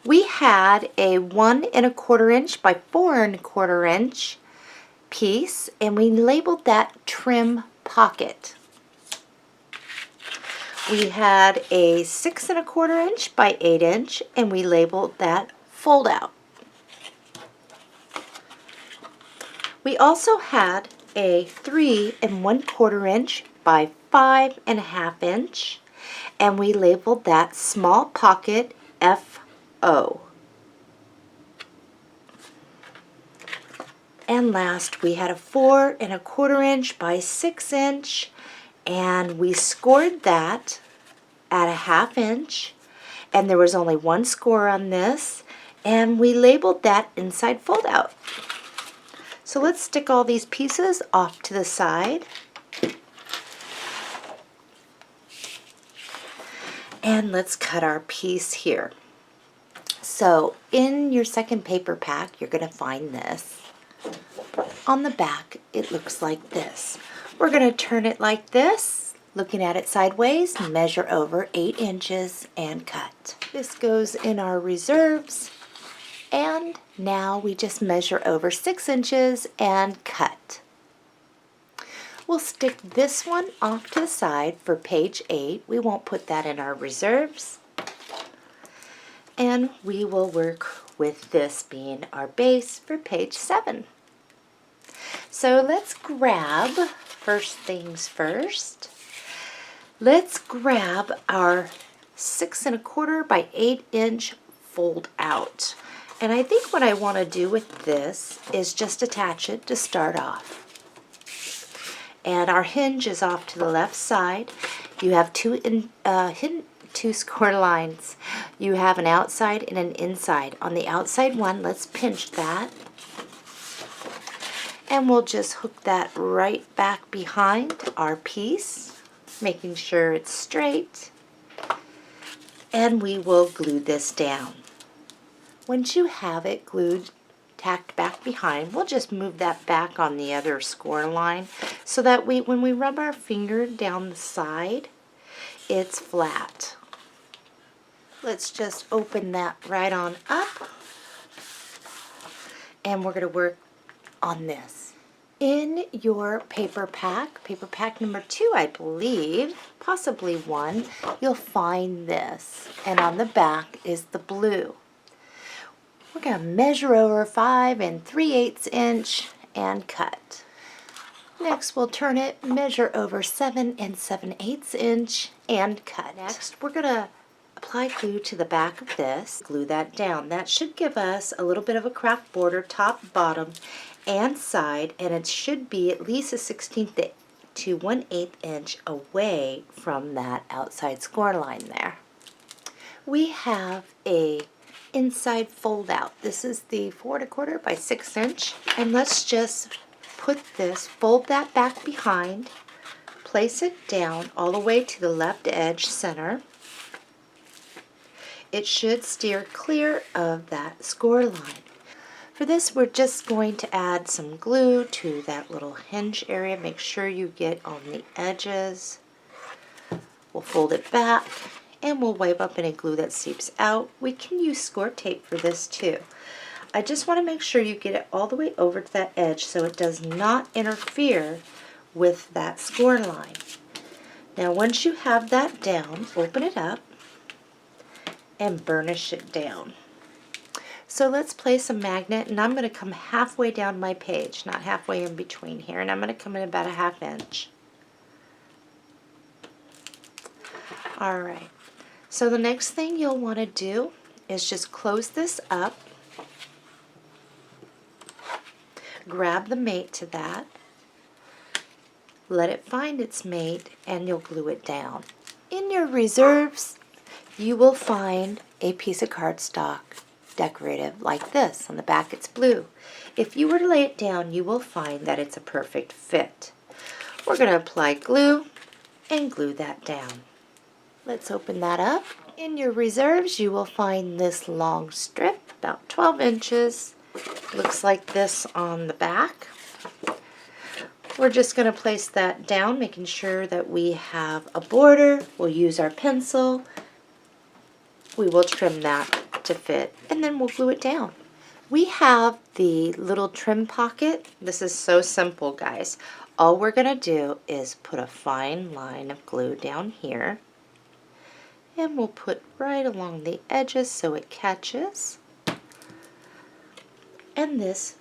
We had a 1 1/4 inch by 4 1/4 inch piece, and we labeled that trim pocket. We had a 6 1/4 inch by 8 inch, and we labeled that fold out. We also had a 3 1/4 inch by 5 1/2 inch, and we labeled that small pocket FO. And last we had a 4¼ by 6" and we scored that at a 1/2 inch, and there was only one score on this, and we labeled that inside fold out. So let's stick all these pieces off to the side. And let's cut our piece here. So in your second paper pack, you're going to find this. On the back, it looks like this. We're going to turn it like this, looking at it sideways, measure over 8 inches and cut. This goes in our reserves, and now we just measure over 6 inches and cut. We'll stick this one off to the side for page 8. We won't put that in our reserves. And we will work with this being our base for page 7. So let's grab, first things first, let's grab our 6¼ by 8" fold out. And I think what I want to do with this is just attach it to start off. And our hinge is off to the left side. You have two score lines. You have an outside and an inside. On the outside one, let's pinch that. And we'll just hook that right back behind our piece, making sure it's straight. And we will glue this down. Once you have it glued, tacked back behind, we'll just move that back on the other score line so that when we rub our finger down the side, it's flat. Let's just open that right on up, and we're going to work on this. In your paper pack number 2, I believe, possibly 1, you'll find this, and on the back is the blue. We're going to measure over 5 3/8 inch and cut. Next, we'll turn it, measure over 7 7/8 inch and cut. Next, we're going to apply glue to the back of this, glue that down. That should give us a little bit of a craft border, top, bottom, and side, and it should be at least a 1/16 to 1/8 inch away from that outside score line there. We have a inside fold out. This is the 4¼ by 6 inch, and let's just put this, fold that back behind, place it down all the way to the left edge center. It should steer clear of that score line. For this, we're just going to add some glue to that little hinge area. Make sure you get on the edges. We'll fold it back, and we'll wipe up any glue that seeps out. We can use score tape for this too. I just want to make sure you get it all the way over to that edge so it does not interfere with that score line. Now once you have that down, open it up and burnish it down. So let's place a magnet, and I'm going to come halfway down my page, not halfway in between here, and I'm going to come in about a 1/2 inch. Alright, so the next thing you'll want to do is just close this up, grab the mate to that, let it find its mate, and you'll glue it down. In your reserves, you will find a piece of cardstock, decorative, like this. On the back it's blue. If you were to lay it down, you will find that it's a perfect fit. We're going to apply glue and glue that down. Let's open that up. In your reserves, you will find this long strip, about 12 inches. Looks like this on the back. We're just going to place that down, making sure that we have a border. We'll use our pencil. We will trim that to fit, and then we'll glue it down. We have the little trim pocket. This is so simple, guys. All we're going to do is put a fine line of glue down here, and we'll put right along the edges so it catches. And this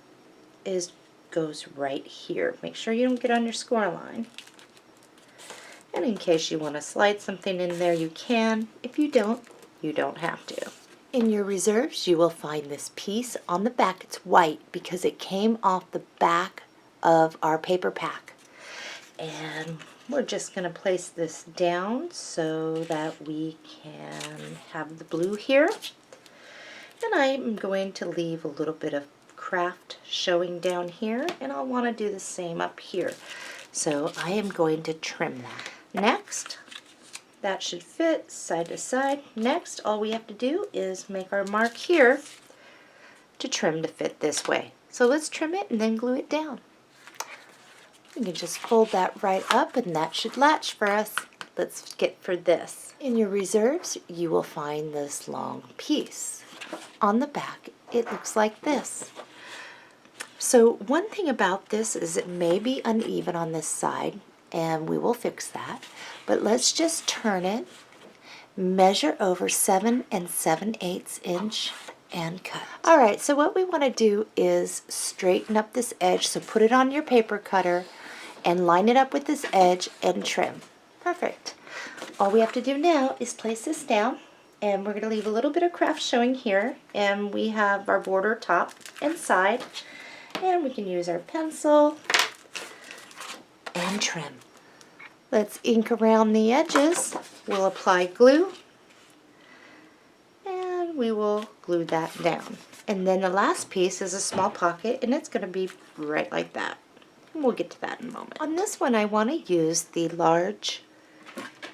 goes right here. Make sure you don't get on your score line. And in case you want to slide something in there, you can. If you don't, you don't have to. In your reserves, you will find this piece on the back. It's white because it came off the back of our paper pack. And we're just going to place this down so that we can have the blue here. And I'm going to leave a little bit of craft showing down here, and I'll want to do the same up here. So I am going to trim that. Next, that should fit side to side. Next, all we have to do is make our mark here to trim to fit this way. So let's trim it and then glue it down. We can just fold that right up and that should latch for us. Let's get for this. In your reserves, you will find this long piece. On the back, it looks like this. So one thing about this is it may be uneven on this side, and we will fix that. But let's just turn it, measure over 7 7/8 inch, and cut. Alright, so what we want to do is straighten up this edge. So put it on your paper cutter and line it up with this edge and trim. Perfect. All we have to do now is place this down, and we're going to leave a little bit of craft showing here, and we have our border top and side, and we can use our pencil and trim. Let's ink around the edges. We'll apply glue, and we will glue that down. And then the last piece is a small pocket, and it's going to be right like that. And we'll get to that in a moment. On this one, I want to use the large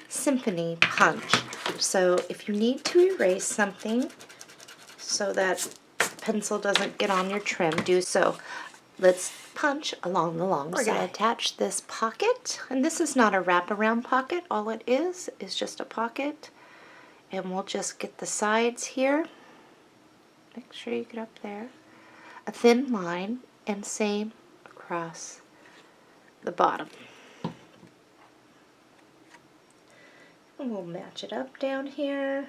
symphony punch. So if you need to erase something so that pencil doesn't get on your trim, do so. Let's punch along the long side. We're going to attach this pocket, and this is not a wraparound pocket. All it is just a pocket, and we'll just get the sides here. Make sure you get up there. A thin line, and same across the bottom. And we'll match it up down here.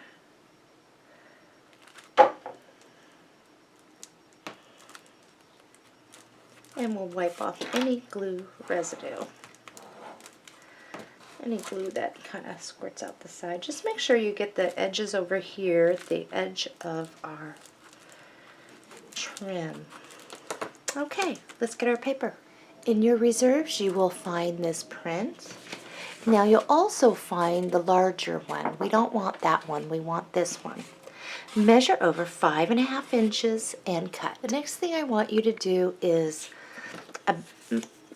And we'll wipe off any glue residue. Any glue that kind of squirts out the side. Just make sure you get the edges over here, the edge of our trim. Okay, let's get our paper. In your reserves, you will find this print. Now you'll also find the larger one. We don't want that one, we want this one. Measure over 5.5 inches and cut. The next thing I want you to do is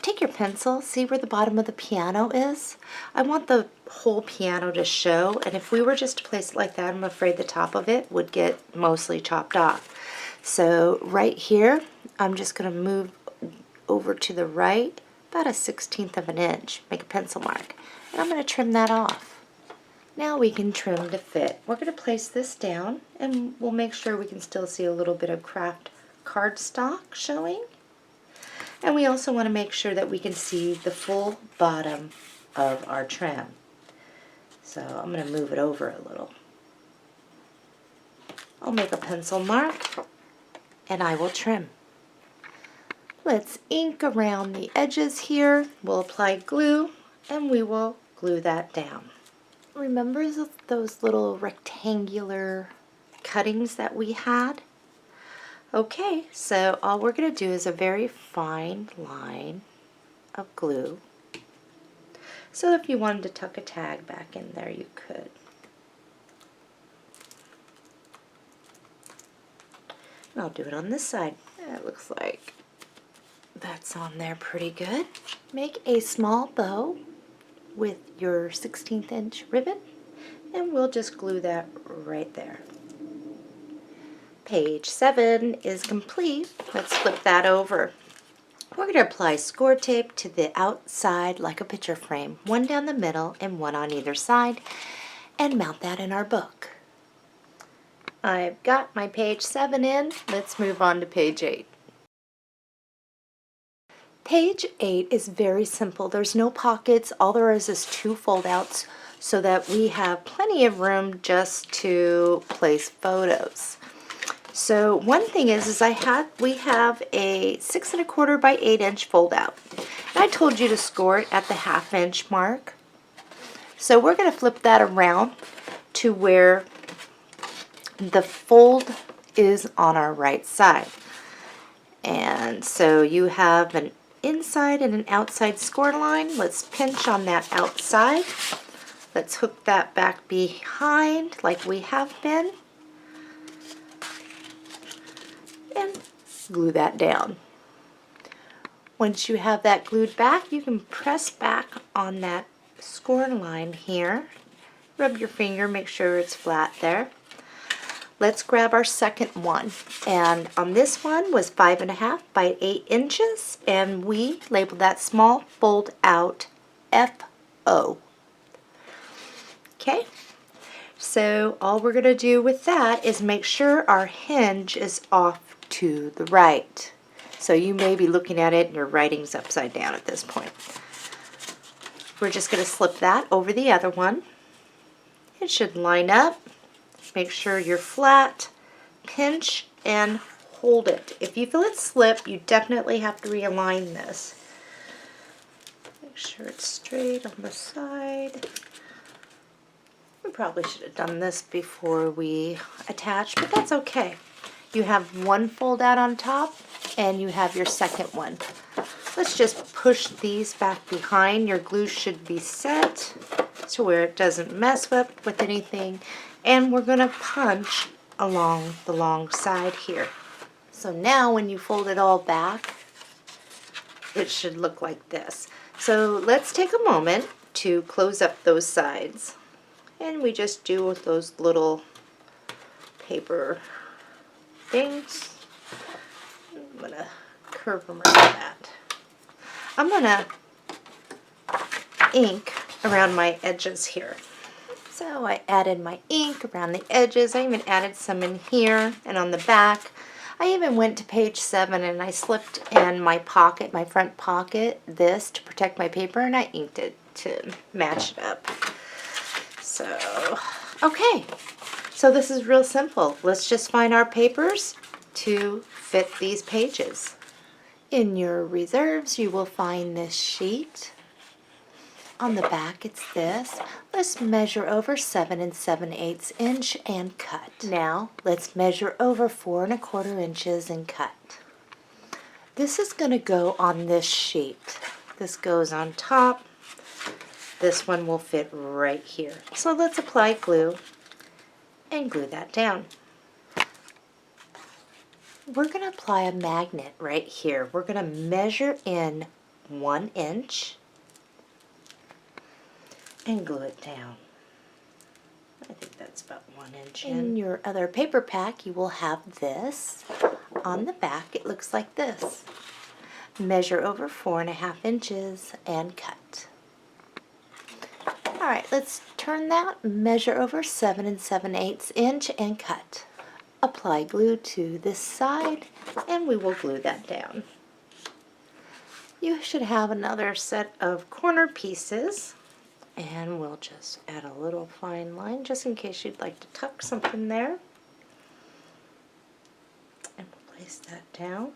take your pencil, see where the bottom of the piano is. I want the whole piano to show, and if we were just to place it like that, I'm afraid the top of it would get mostly chopped off. So right here, I'm just going to move over to the right about 1/16 of an inch, make a pencil mark, and I'm going to trim that off. Now we can trim to fit. We're going to place this down, and we'll make sure we can still see a little bit of craft cardstock showing. And we also want to make sure that we can see the full bottom of our trim. So I'm going to move it over a little. I'll make a pencil mark, and I will trim. Let's ink around the edges here. We'll apply glue, and we will glue that down. Remember those little rectangular cuttings that we had? Okay, so all we're going to do is a very fine line of glue. So if you wanted to tuck a tag back in there, you could. And I'll do it on this side. It looks like that's on there pretty good. Make a small bow with your 1/16 inch ribbon, and we'll just glue that right there. Page 7 is complete. Let's flip that over. We're going to apply score tape to the outside like a picture frame, one down the middle and one on either side, and mount that in our book. I've got my page 7 in. Let's move on to page 8. Page 8 is very simple. There's no pockets. All there is 2 fold-outs so that we have plenty of room just to place photos. So one thing is we have a 6 1/4 by 8 inch fold out. And I told you to score it at the 1/2 inch mark. So we're going to flip that around to where the fold is on our right side. And so you have an inside and an outside score line. Let's pinch on that outside. Let's hook that back behind like we have been. And glue that down. Once you have that glued back, you can press back on that score line here. Rub your finger, make sure it's flat there. Let's grab our second one. And on this one was 5.5 by 8 inches, and we labeled that small fold out FO. Okay, so all we're going to do with that is make sure our hinge is off to the right. So you may be looking at it and your writing's upside down at this point. We're just going to slip that over the other one. It should line up. Make sure you're flat, pinch, and hold it. If you feel it slip, you definitely have to realign this. Make sure it's straight on the side. We probably should have done this before we attach, but that's okay. You have one fold out on top, and you have your second one. Let's just push these back behind. Your glue should be set to where it doesn't mess up with anything. And we're going to punch along the long side here. So now when you fold it all back, it should look like this. So let's take a moment to close up those sides. And we just do with those little paper things. I'm going to curve them around that. I'm going to ink around my edges here. So I added my ink around the edges. I even added some in here and on the back. I even went to page 7 and I slipped in my pocket, my front pocket, this to protect my paper, and I inked it to match it up. So, okay. So this is real simple. Let's just find our papers to fit these pages. In your reserves, you will find this sheet. On the back, it's this. Let's measure over 7 7/8 inch and cut. Now, let's measure over 4 1/4 inches and cut. This is going to go on this sheet. This goes on top. This one will fit right here. So let's apply glue and glue that down. We're going to apply a magnet right here. We're going to measure in 1 inch. And glue it down. I think that's about 1 inch in. In your other paper pack, you will have this. On the back, it looks like this. Measure over 4 1/2 inches and cut. All right, let's turn that. Measure over 7 7/8 inch and cut. Apply glue to this side, and we will glue that down. You should have another set of corner pieces. And we'll just add a little fine line just in case you'd like to tuck something there. And we'll place that down.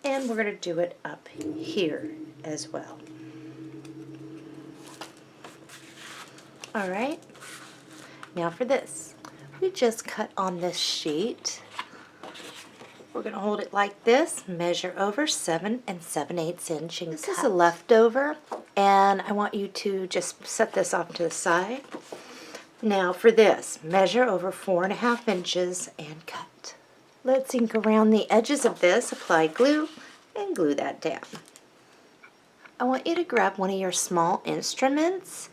And we're going to do it up here as well. All right. Now for this. We just cut on this sheet. We're going to hold it like this, measure over 7 7/8 inch and cut. This is a leftover, and I want you to just set this off to the side. Now for this, measure over 4 1/2 inches and cut. Let's ink around the edges of this, apply glue, and glue that down. I want you to grab one of your small instruments,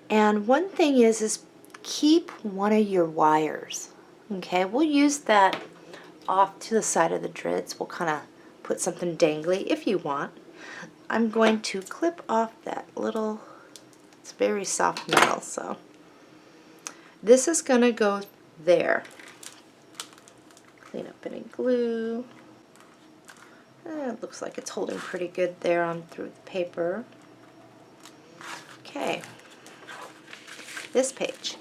and one thing is keep one of your wires. Okay, we'll use that off to the side of the drids. We'll kind of put something dangly if you want. I'm going to clip off that little, it's very soft metal, so this is going to go there. Clean up any glue. It looks like it's holding pretty good there on through the paper. Okay, this page.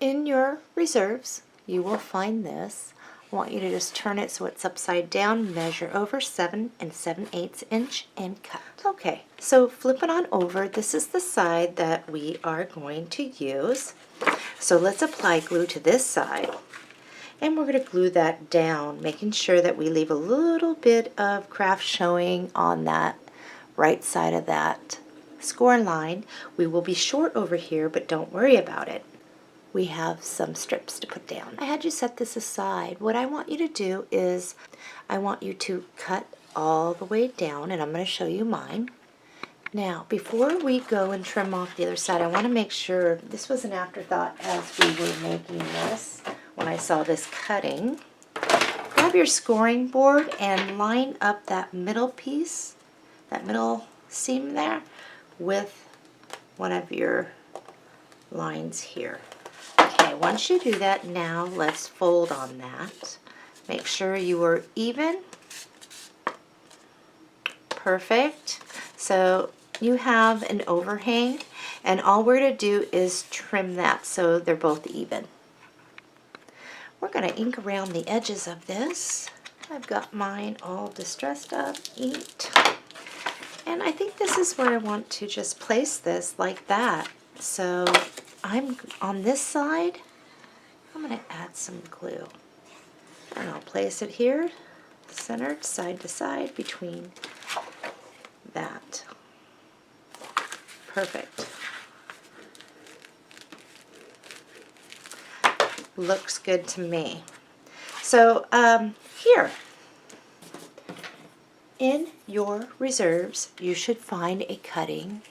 In your reserves, you will find this. I want you to just turn it so it's upside down, measure over 7 7/8 inch and cut. Okay, so flip it on over. This is the side that we are going to use. So let's apply glue to this side. And we're going to glue that down, making sure that we leave a little bit of craft showing on that right side of that score line. We will be short over here, but don't worry about it. We have some strips to put down. I had you set this aside. What I want you to do is I want you to cut all the way down, and I'm going to show you mine. Now, before we go and trim off the other side, I want to make sure, this was an afterthought as we were making this, when I saw this cutting. Grab your scoring board and line up that middle piece, that middle seam there, with one of your lines here. Okay, once you do that, now let's fold on that. Make sure you are even. Perfect. So you have an overhang, and all we're going to do is trim that so they're both even. We're going to ink around the edges of this. I've got mine all distressed up, inked. And I think this is where I want to just place this like that. So I'm on this side, I'm going to add some glue. And I'll place it here, centered side to side between that. Perfect. Looks good to me. So here, in your reserves, you should find a cutting,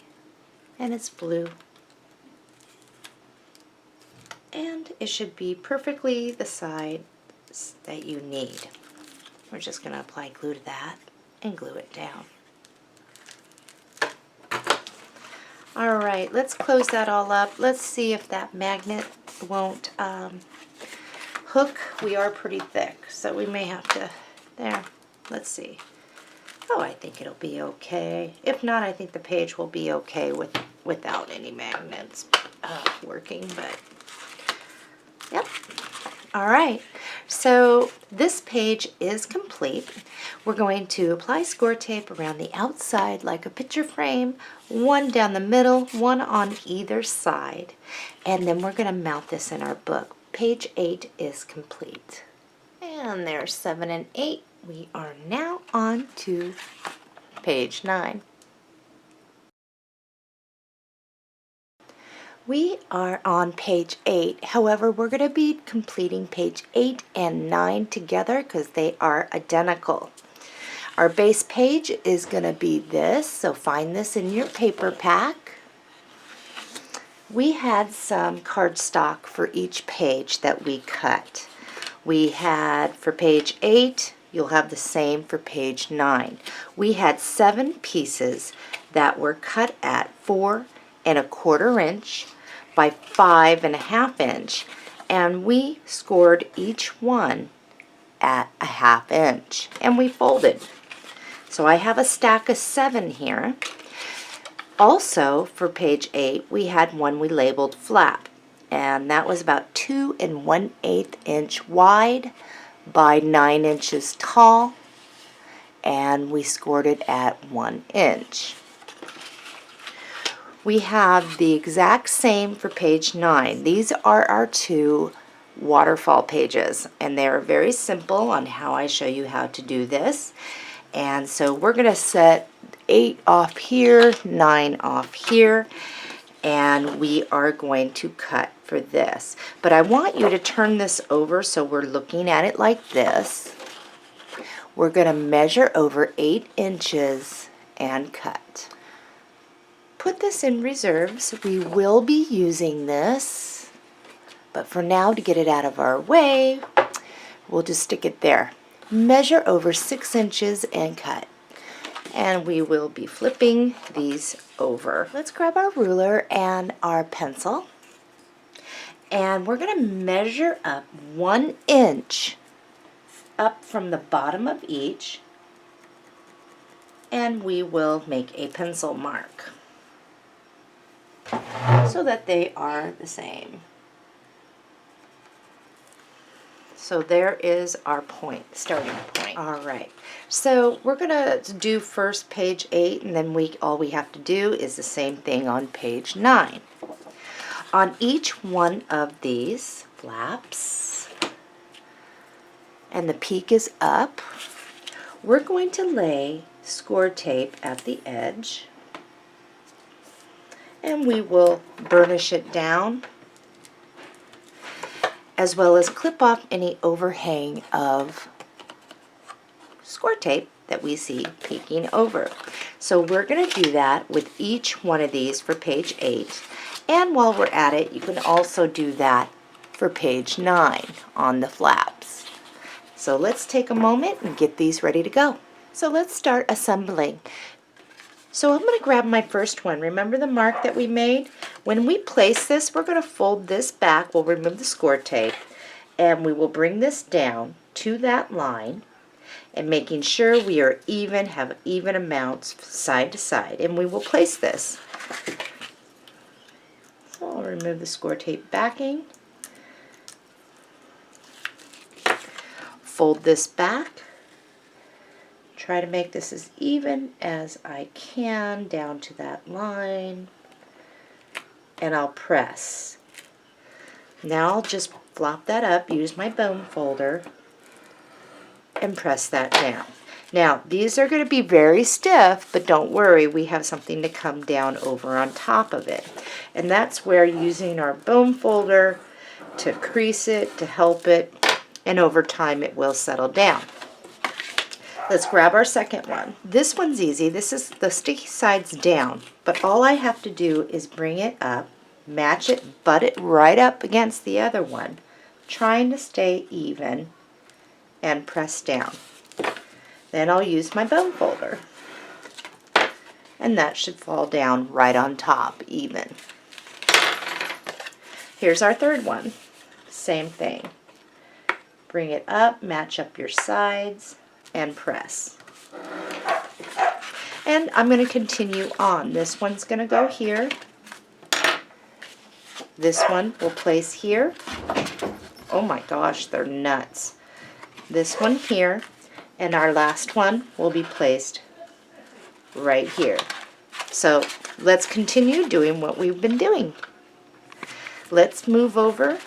and it's blue. And it should be perfectly the size that you need. We're just going to apply glue to that and glue it down. All right, let's close that all up. Let's see if that magnet won't hook. We are pretty thick, so we may have to, there, let's see. Oh, I think it'll be okay. If not, I think the page will be okay without any magnets working, but yep. All right, so this page is complete. We're going to apply score tape around the outside like a picture frame, one down the middle, one on either side, and then we're going to mount this in our book. Page 8 is complete. And there's 7 and 8. We are now on to page 9. We are on page 8. However, we're going to be completing page 8 and 9 together because they are identical. Our base page is going to be this, so find this in your paper pack. We had some cardstock for each page that we cut. We had for page 8, you'll have the same for page 9. We had 7 pieces that were cut at 4 1/4 inch by 5 1/2 inch, and we scored each one at 1/2 inch, and we folded. So I have a stack of 7 here. Also for page 8, we had one we labeled flap, and that was about 2 1/8 inch wide by 9 inches tall, and we scored it at 1 inch. We have the exact same for page 9. These are our 2 waterfall pages, and they're very simple on how I show you how to do this. And so we're going to set 8 off here, 9 off here, and we are going to cut for this. But I want you to turn this over so we're looking at it like this. We're going to measure over 8 inches and cut. Put this in reserves. We will be using this, but for now, to get it out of our way, we'll just stick it there. Measure over 6 inches and cut. And we will be flipping these over. Let's grab our ruler and our pencil, and we're going to measure up 1 inch up from the bottom of each, and we will make a pencil mark so that they are the same. So there is our point, starting point. All right. So we're gonna do first page 8, and then all we have to do is the same thing on page 9. On each one of these flaps, and the peak is up, we're going to lay score tape at the edge, and we will burnish it down, as well as clip off any overhang of score tape that we see peeking over. So we're going to do that with each one of these for page 8. And while we're at it, you can also do that for page 9 on the flaps. So let's take a moment and get these ready to go. So let's start assembling. So I'm going to grab my first one. Remember the mark that we made? When we place this, we're going to fold this back. We'll remove the score tape, and we will bring this down to that line, and making sure we are even, have even amounts side to side. And we will place this. So I'll remove the score tape backing. Fold this back. Try to make this as even as I can down to that line, and I'll press. Now I'll just flop that up, use my bone folder, and press that down. Now these are going to be very stiff, but don't worry, we have something to come down over on top of it. And that's where using our bone folder to crease it, to help it, and over time it will settle down. Let's grab our second one. This one's easy. This is the sticky side's down, but all I have to do is bring it up, match it, butt it right up against the other one, trying to stay even, and press down. Then I'll use my bone folder, and that should fall down right on top, even. Here's our third one. Same thing. Bring it up, match up your sides, and press. And I'm going to continue on. This one's going to go here. This one will place here. Oh my gosh, they're nuts. This one here, and our last one will be placed right here. So let's continue doing what we've been doing. Let's move over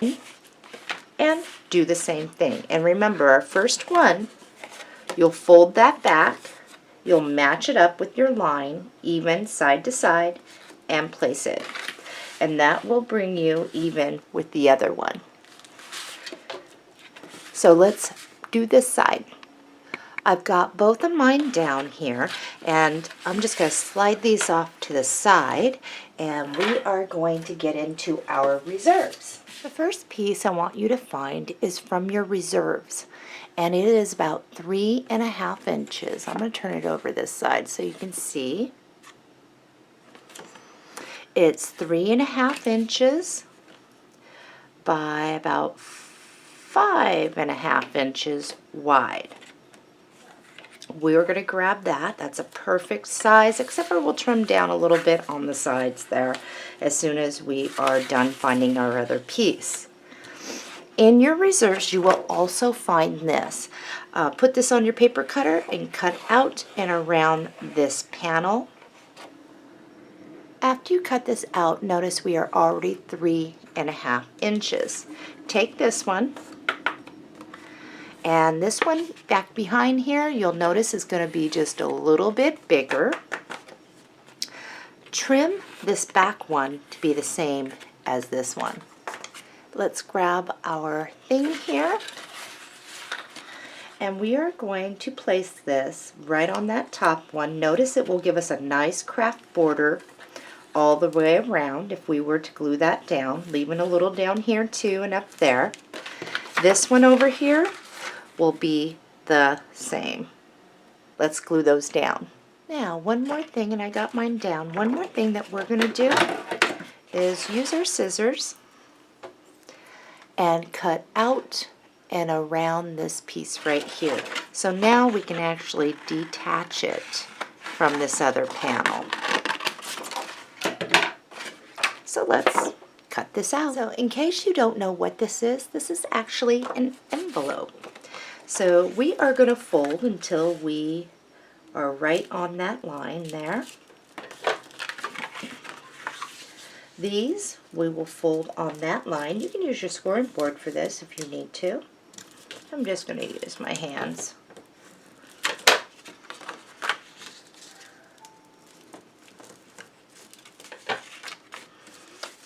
and do the same thing. And remember, our first one, you'll fold that back, you'll match it up with your line, even side to side, and place it. And that will bring you even with the other one. So let's do this side. I've got both of mine down here, and I'm just going to slide these off to the side, and we are going to get into our reserves. The first piece I want you to find is from your reserves, and it is about 3.5 inches. I'm going to turn it over this side so you can see. It's 3.5 inches by about 5.5 inches wide. We're going to grab that. That's a perfect size, except for we'll trim down a little bit on the sides there as soon as we are done finding our other piece. In your reserves, you will also find this. Put this on your paper cutter and cut out and around this panel. After you cut this out, notice we are already 3.5 inches. Take this one, and this one back behind here, you'll notice is going to be just a little bit bigger. Trim this back one to be the same as this one. Let's grab our thing here, and we are going to place this right on that top one. Notice it will give us a nice craft border all the way around if we were to glue that down, leaving a little down here too and up there. This one over here will be the same. Let's glue those down. Now, one more thing, and I got mine down. One more thing that we're going to do is use our scissors and cut out and around this piece right here. So now we can actually detach it from this other panel. So let's cut this out. So in case you don't know what this is actually an envelope. envelope. So we are going to fold until we are right on that line there. These we will fold on that line. You can use your scoring board for this if you need to. I'm just going to use my hands.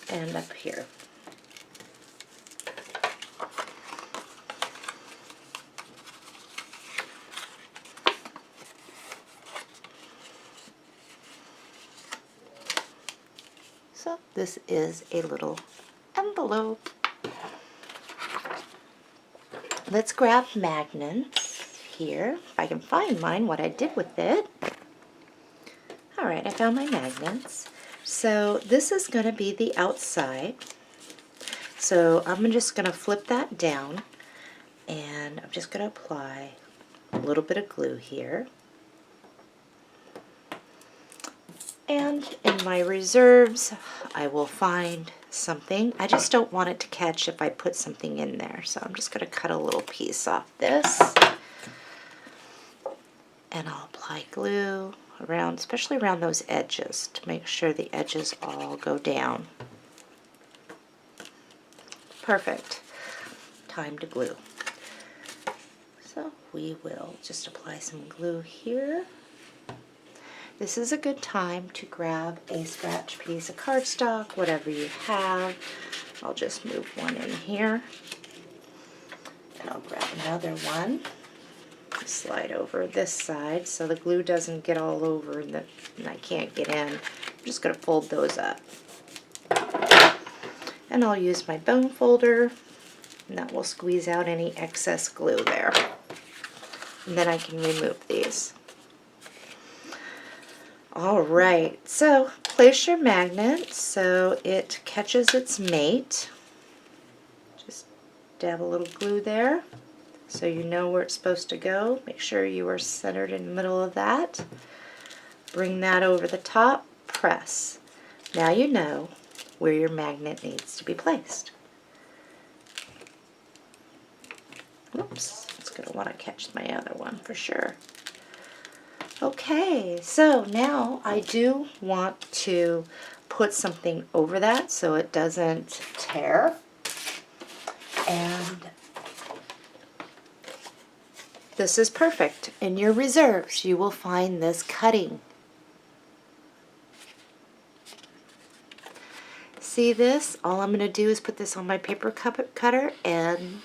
And up here. So this is a little envelope. Let's grab magnets here. If I can find mine, what I did with it. All right, I found my magnets. So this is going to be the outside. So I'm just going to flip that down, and I'm just going to apply a little bit of glue here. And in my reserves, I will find something. I just don't want it to catch if I put something in there. So I'm just going to cut a little piece off this. And I'll apply glue around, especially around those edges, to make sure the edges all go down. Perfect. Time to glue. So we will just apply some glue here. This is a good time to grab a scratch piece of cardstock, whatever you have. I'll just move one in here. And I'll grab another one. Slide over this side so the glue doesn't get all over and I can't get in. I'm just going to fold those up. And I'll use my bone folder, and that will squeeze out any excess glue there. And then I can remove these. Alright, so place your magnet so it catches its mate. Just dab a little glue there so you know where it's supposed to go. Make sure you are centered in the middle of that. Bring that over the top, press. Now you know where your magnet needs to be placed. Oops, it's going to want to catch my other one for sure. Okay, so now I do want to put something over that so it doesn't tear. And this is perfect. In your reserves, you will find this cutting. See this? All I'm going to do is put this on my paper cutter and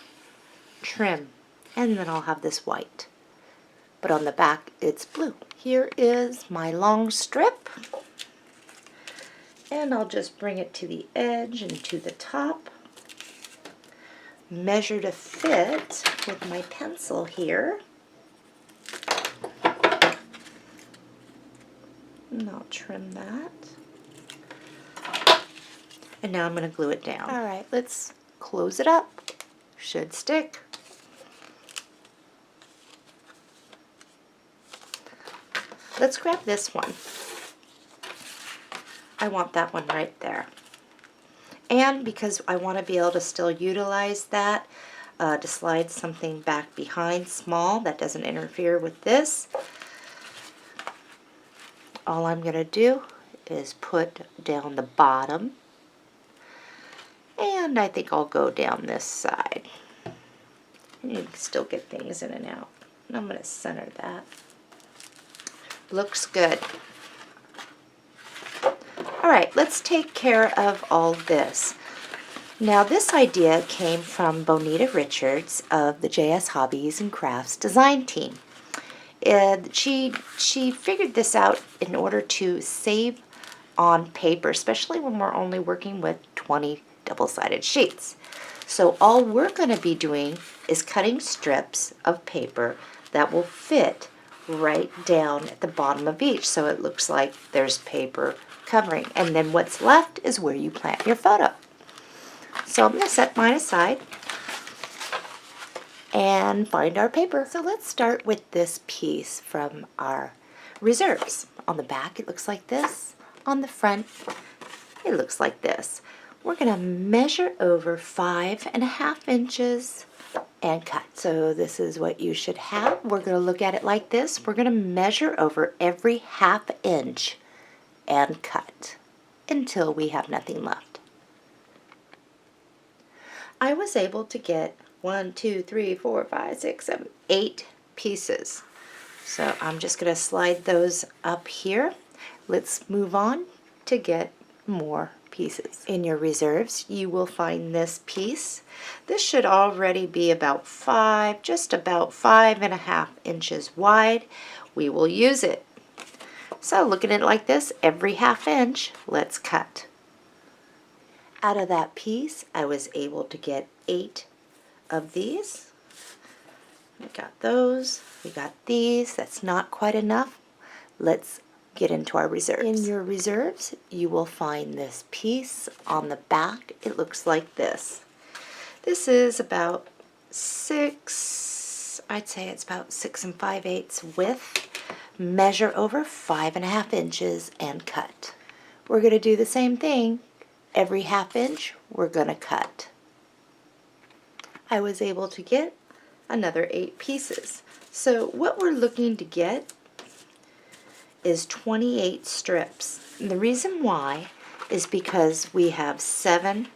trim. And then I'll have this white. But on the back, it's blue. Here is my long strip. And I'll just bring it to the edge and to the top. Measure to fit with my pencil here. And I'll trim that. And now I'm going to glue it down. All right, let's close it up. Should stick. Let's grab this one. I want that one right there. And because I want to be able to still utilize that to slide something back behind small that doesn't interfere with this, all I'm going to do is put down the bottom, and I think I'll go down this side. And you can still get things in and out. And I'm going to center that. Looks good. All right, let's take care of all this. Now this idea came from Bonita Richards of the JS Hobbies and Crafts design team. And she figured this out in order to save on paper, especially when we're only working with 20 double-sided sheets. So all we're going to be doing is cutting strips of paper that will fit right down at the bottom of each, so it looks like there's paper covering. And then what's left is where you plant your photo. So I'm going to set mine aside and find our paper. So let's start with this piece from our reserves. On the back it looks like this. On the front it looks like this. We're going to measure over 5.5 inches and cut. So this is what you should have. We're going to look at it like this. We're going to measure over every 1/2 inch and cut until we have nothing left. I was able to get 1, 2, 3, 4, 5, 6, 7, 8 pieces. So I'm just going to slide those up here. Let's move on to get more pieces. In your reserves, you will find this piece. This should already be about just about 5.5 inches wide. We will use it. So look at it like this, every 1/2 inch, let's cut. Out of that piece, I was able to get 8 of these. We got those, we got these. That's not quite enough. Let's get into our reserves. In your reserves, you will find this piece on the back. It looks like this. This is about 6, I'd say it's about 6 5/8 width. Measure over 5.5 inches and cut. We're going to do the same thing. Every 1/2 inch, we're going to cut. I was able to get another 8 pieces. So what we're looking to get is 28 strips. And the reason why is because we have 7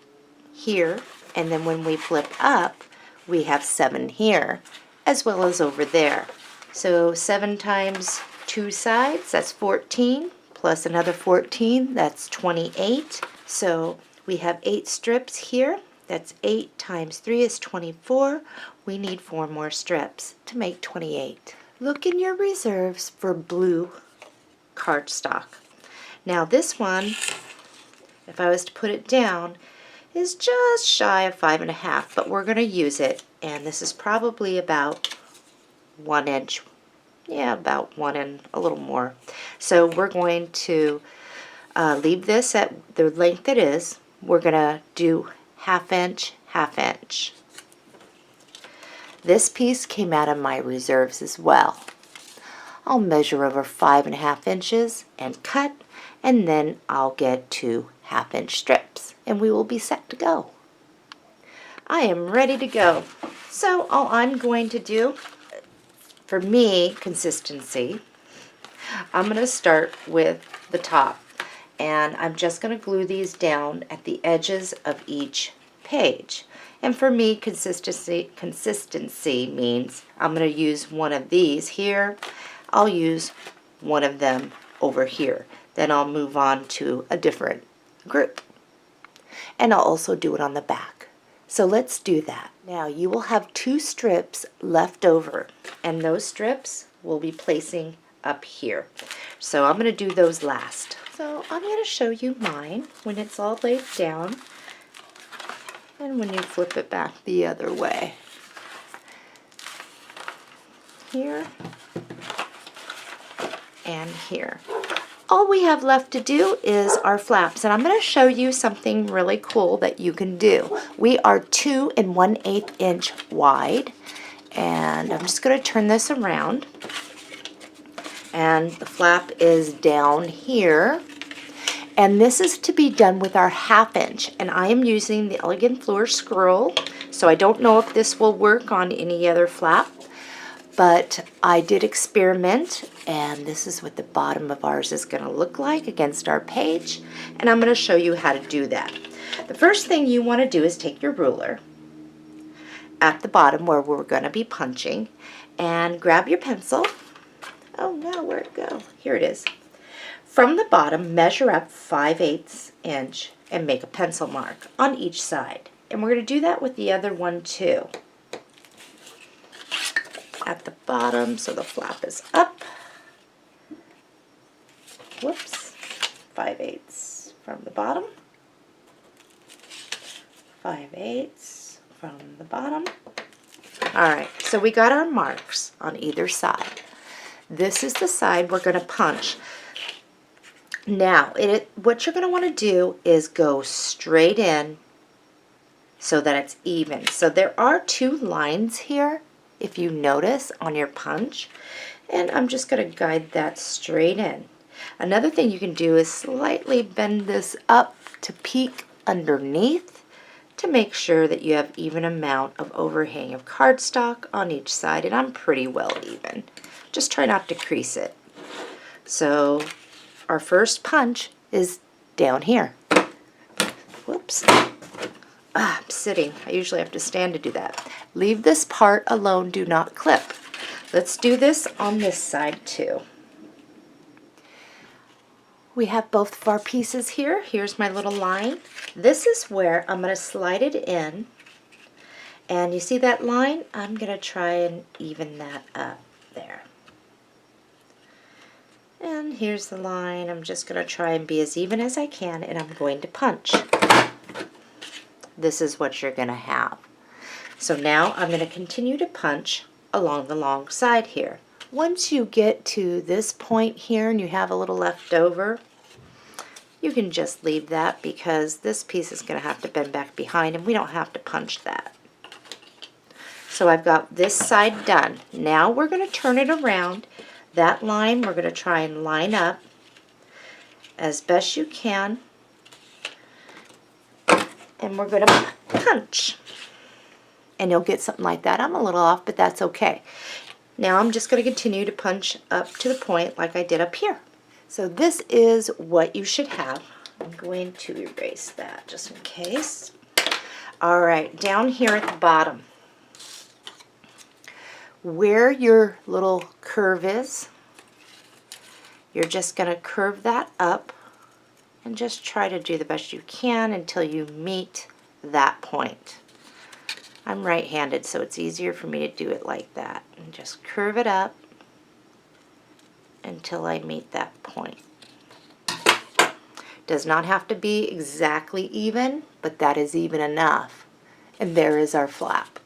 here, and then when we flip up, we have 7 here, as well as over there. So 7 times 2 sides, that's 14, plus another 14, that's 28. So we have 8 strips here. That's 8 times 3 is 24. We need 4 more strips to make 28. Look in your reserves for blue cardstock. Now this one, if I was to put it down, is just shy of 5.5, but we're going to use it, and this is probably about 1 inch. Yeah, about 1 and a little more. So we're going to leave this at the length it is. We're going to do 1/2 inch, 1/2 inch. This piece came out of my reserves as well. I'll measure over 5.5 inches and cut, and then I'll get 2 1/2 inch strips, and we will be set to go. I am ready to go. So all I'm going to do, for me, consistency, I'm going to start with the top, and I'm just going to glue these down at the edges of each page. And for me, consistency means I'm going to use one of these here. I'll use one of them over here. Then I'll move on to a different group. And I'll also do it on the back. So let's do that. Now you will have 2 strips left over, and those strips we'll be placing up here. So I'm going to do those last. So I'm going to show you mine when it's all laid down, and when you flip it back the other way. Here and here. All we have left to do is our flaps, and I'm going to show you something really cool that you can do. We are 2 1/8 inch wide, and I'm just going to turn this around, and the flap is down here, and this is to be done with our 1/2 inch, and I am using the Elegant Floor Scroll, so I don't know if this will work on any other flap. But I did experiment, and this is what the bottom of ours is going to look like against our page, and I'm going to show you how to do that. The first thing you want to do is take your ruler at the bottom where we're going to be punching, and grab your pencil. Oh no, where'd it go? Here it is. From the bottom, measure up 5/8 inch and make a pencil mark on each side. And we're going to do that with the other one too. At the bottom, so the flap is up. Whoops. 5/8 from the bottom. 5/8 from the bottom. Alright, so we got our marks on either side. This is the side we're going to punch. Now, what you're going to want to do is go straight in so that it's even. So there are 2 lines here, if you notice, on your punch, and I'm just going to guide that straight in. Another thing you can do is slightly bend this up to peek underneath to make sure that you have even amount of overhang of cardstock on each side, and I'm pretty well even. Just try not to crease it. So our first punch is down here. Whoops. I'm sitting. I usually have to stand to do that. Leave this part alone, do not clip. Let's do this on this side too. We have both of our pieces here. Here's my little line. This is where I'm going to slide it in. And you see that line? I'm going to try and even that up there. And here's the line. I'm just going to try and be as even as I can, and I'm going to punch. This is what you're going to have. So now I'm going to continue to punch along the long side here. Once you get to this point here and you have a little left over, you can just leave that because this piece is going to have to bend back behind and we don't have to punch that. So I've got this side done. Now we're going to turn it around. That line we're going to try and line up as best you can. And we're going to punch. And you'll get something like that. I'm a little off, but that's okay. Now I'm just going to continue to punch up to the point like I did up here. So this is what you should have. I'm going to erase that just in case. All right, down here at the bottom, where your little curve is, you're just going to curve that up and just try to do the best you can until you meet that point. I'm right-handed, so it's easier for me to do it like that. And just curve it up until I meet that point. Does not have to be exactly even, but that is even enough. And there is our flap.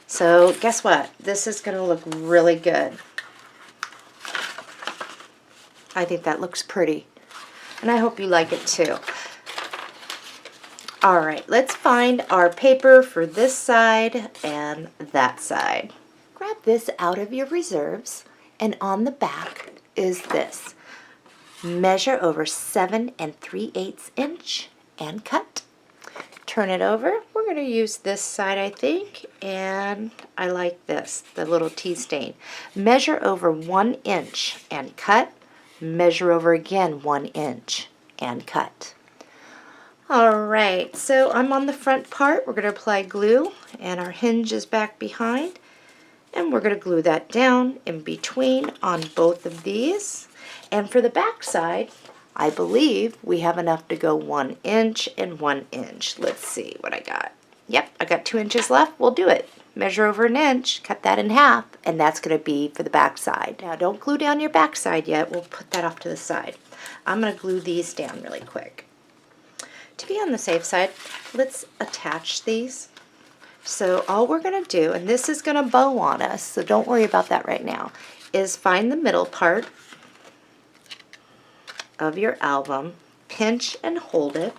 So guess what? This is going to look really good. I think that looks pretty. And I hope you like it too. All right, let's find our paper for this side and that side. Grab this out of your reserves, and on the back is this. Measure over 7 3/8 inch and cut. Turn it over. We're going to use this side, I think, and I like this, the little tea stain. Measure over 1 inch and cut. Measure over again 1 inch and cut. Alright, so I'm on the front part. We're going to apply glue, and our hinge is back behind, and we're going to glue that down in between on both of these. And for the back side, I believe we have enough to go 1 inch and 1 inch. Let's see what I got. Yep, I got 2 inches left. We'll do it. Measure over 1 inch, cut that in half, and that's going to be for the back side. Now don't glue down your back side yet. We'll put that off to the side. I'm going to glue these down really quick. To be on the safe side, let's attach these. So all we're going to do, and this is going to bow on us, so don't worry about that right now, is find the middle part of your album, pinch and hold it,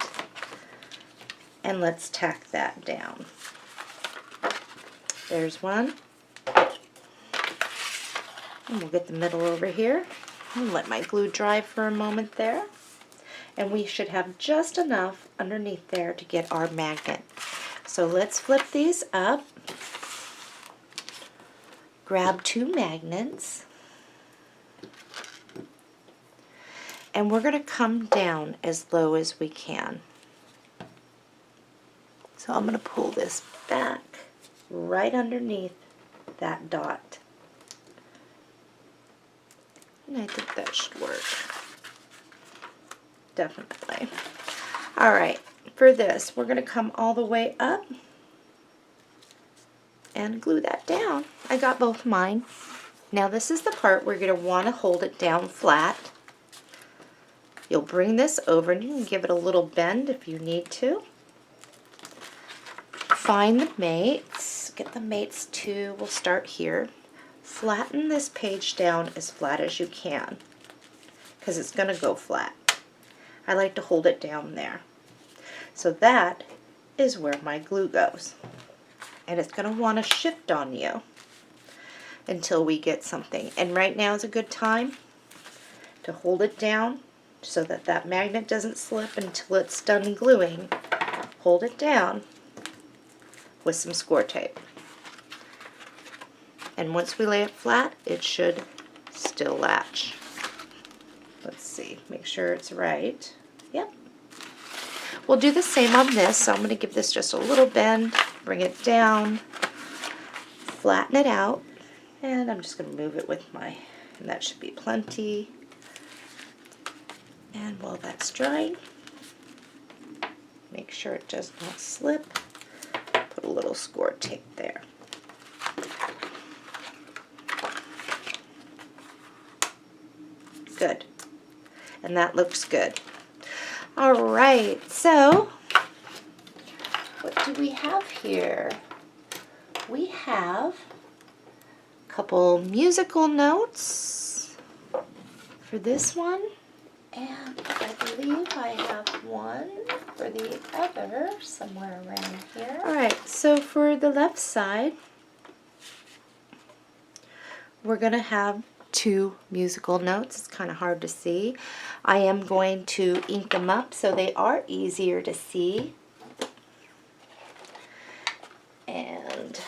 and let's tack that down. There's one. And we'll get the middle over here and let my glue dry for a moment there. And we should have just enough underneath there to get our magnet. So let's flip these up. Grab 2 magnets. And we're going to come down as low as we can. So I'm going to pull this back right underneath that dot. And I think that should work. Definitely. Alright, for this, we're going to come all the way up and glue that down. I got both mine. Now this is the part where you're going to want to hold it down flat. You'll bring this over and you can give it a little bend if you need to. Find the mates. Get the mates too. We'll start here. Flatten this page down as flat as you can because it's going to go flat. I like to hold it down there. So that is where my glue goes. And it's going to want to shift on you until we get something. And right now is a good time to hold it down so that that magnet doesn't slip until it's done gluing. hold it down with some score tape. And once we lay it flat, it should still latch. Let's see, make sure it's right. Yep. We'll do the same on this, so I'm going to give this just a little bend, bring it down, flatten it out, and I'm just going to move it with my, and that should be plenty. And while that's drying, make sure it does not slip. Put a little score tape there. Good. And that looks good. All right, so what do we have here? We have a couple musical notes for this one, and I believe I have one for the other somewhere around here. All right, so for the left side, we're going to have 2 musical notes. It's kind of hard to see. I am going to ink them up so they are easier to see. And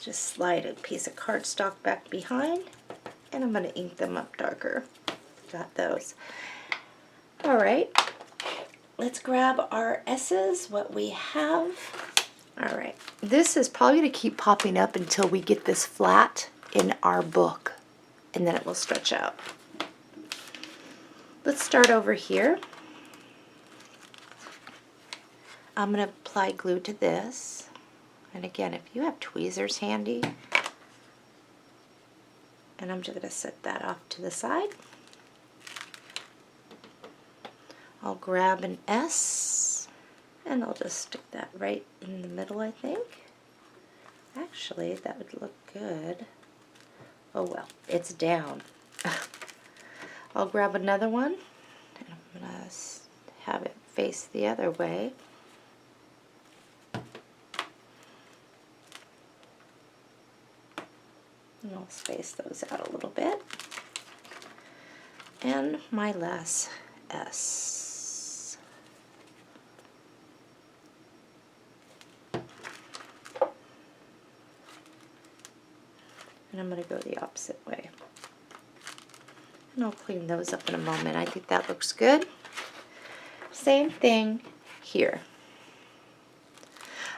just slide a piece of cardstock back behind, and I'm going to ink them up darker. Got those. All right, let's grab our S's, what we have. All right, this is probably going to keep popping up until we get this flat in our book, and then it will stretch out. Let's start over here. I'm going to apply glue to this, and again, if you have tweezers handy, and I'm just going to set that off to the side. I'll grab an S, and I'll just stick that right in the middle, I think. Actually, that would look good. Oh well, it's down. I'll grab another one, and I'm going to have it face the other way. And I'll space those out a little bit. And my last S. And I'm going to go the opposite way. And I'll clean those up in a moment. I think that looks good. Same thing here.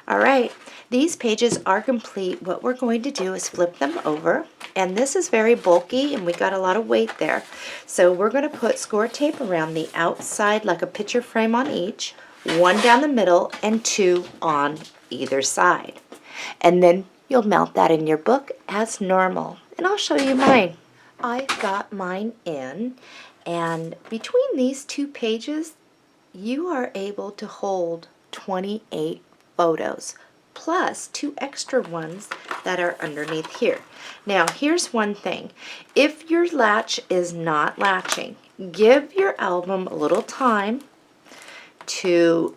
All right, these pages are complete. What we're going to do is flip them over. And this is very bulky, and we got a lot of weight there. So we're going to put score tape around the outside like a picture frame on each, 1 down the middle, and 2 on either side. And then you'll mount that in your book as normal. And I'll show you mine. I've got mine in, and between these 2 pages, you are able to hold 28 photos, plus 2 extra ones that are underneath here. Now, here's one thing. If your latch is not latching, give your album a little time to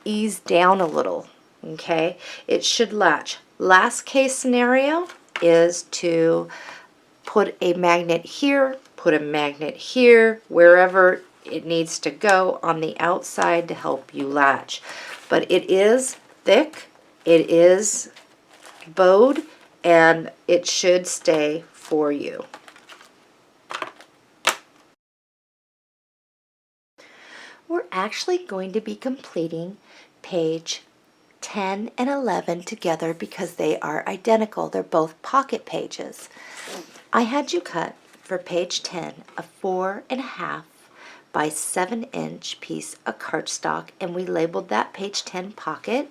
ease down a little, okay? It should latch. Last case scenario is to put a magnet here, put a magnet here, wherever it needs to go on the outside to help you latch. But it is thick, it is bowed, and it should stay for you. We're actually going to be completing page 10 and 11 together because they are identical. They're both pocket pages. I had you cut for page 10 a 4.5 by 7-inch piece of cardstock, and we labeled that page 10 pocket.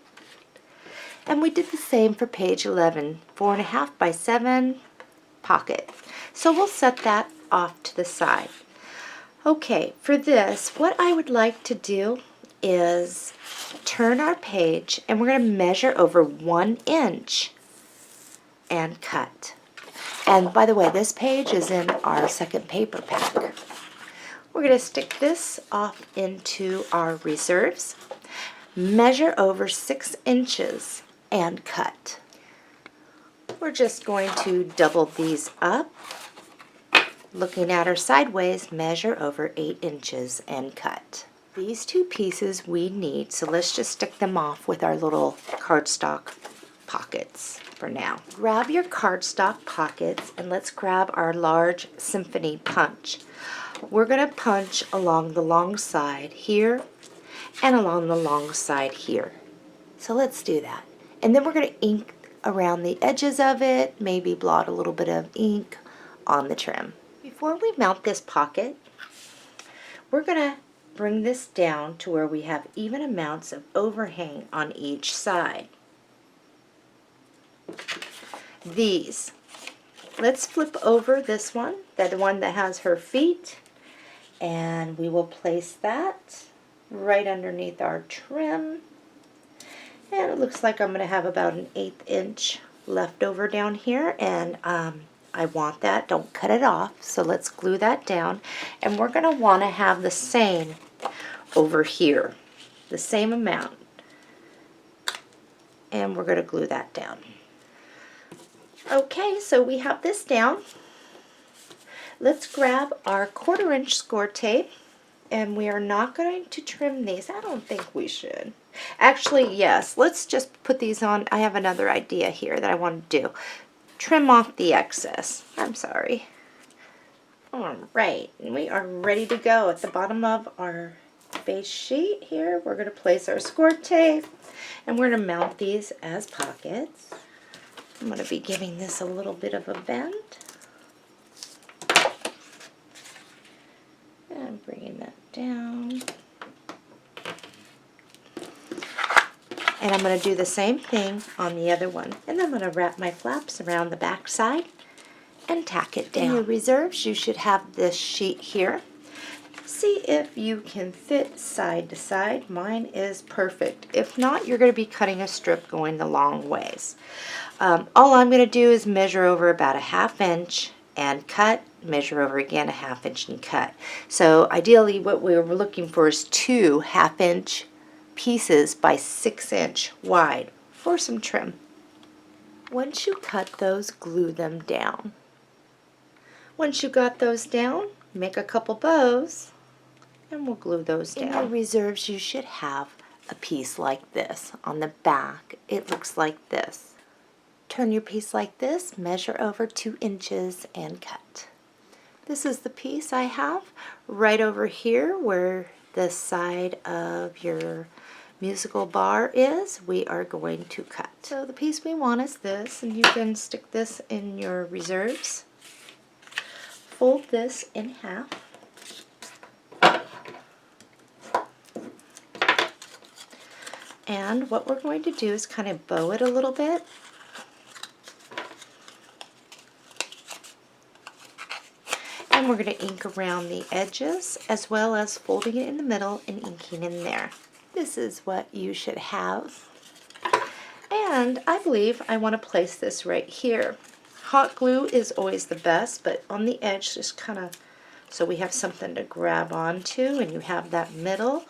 And we did the same for page 11, 4.5 by 7 pocket. So we'll set that off to the side. Okay, for this, what I would like to do is turn our page, and we're going to measure over 1 inch and cut. And by the way, this page is in our second paper pack. We're going to stick this off into our reserves, measure over 6 inches, and cut. We're just going to double these up. Looking at her sideways, measure over 8 inches and cut. These two pieces we need, so let's just stick them off with our little cardstock pockets for now. Grab your cardstock pockets and let's grab our large symphony punch. We're going to punch along the long side here and along the long side here. So let's do that. And then we're going to ink around the edges of it, maybe blot a little bit of ink on the trim. Before we mount this pocket, we're going to bring this down to where we have even amounts of overhang on each side. These. Let's flip over this one, the one that has her feet, and we will place that right underneath our trim. And it looks like I'm going to have about an 1/8 inch left over down here, and I want that. Don't cut it off, so let's glue that down. And we're going to want to have the same over here, the same amount. And we're going to glue that down. Okay, so we have this down. Let's grab our 1/4 inch score tape, and we are not going to trim these. I don't think we should. Actually, yes, let's just put these on. I have another idea here that I want to do. Trim off the excess. I'm sorry. All right, we are ready to go. At the bottom of our base sheet here, we're going to place our score tape, and we're going to mount these as pockets. I'm going to be giving this a little bit of a bend. And bringing that down. And I'm going to do the same thing on the other one. And I'm going to wrap my flaps around the back side and tack it down. In your reserves, you should have this sheet here. See if you can fit side to side. Mine is perfect. If not, you're going to be cutting a strip going the long ways. All I'm going to do is measure over about a 1/2 inch and cut, measure over again a 1/2 inch and cut. So ideally what we're looking for is 2 1/2 inch pieces by 6 inch wide for some trim. Once you cut those, glue them down. Once you got those down, make a couple bows and we'll glue those down. In your reserves, you should have a piece like this. On the back, it looks like this. Turn your piece like this, measure over 2 inches and cut. This is the piece I have right over here where the side of your musical bar is. We are going to cut. So the piece we want is this, and you can stick this in your reserves. Fold this in half. And what we're going to do is kind of bow it a little bit. And we're going to ink around the edges as well as folding it in the middle and inking in there. This is what you should have. And I believe I want to place this right here. Hot glue is always the best, but on the edge just kind of so we have something to grab onto, and you have that middle.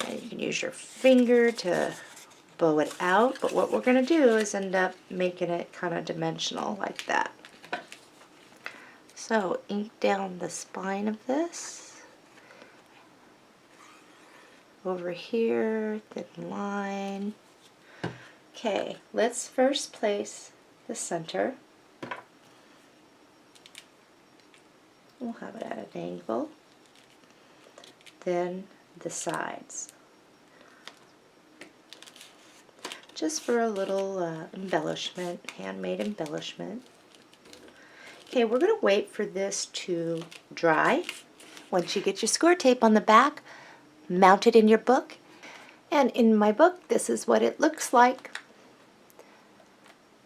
And you can use your finger to bow it out, but what we're going to do is end up making it kind of dimensional like that. So ink down the spine of this, over here, thin line. Okay, let's first place the center. We'll have it at an angle. Then the sides. Just for a little embellishment, handmade embellishment. Okay, we're going to wait for this to dry. Once you get your score tape on the back, mount it in your book. And in my book, this is what it looks like.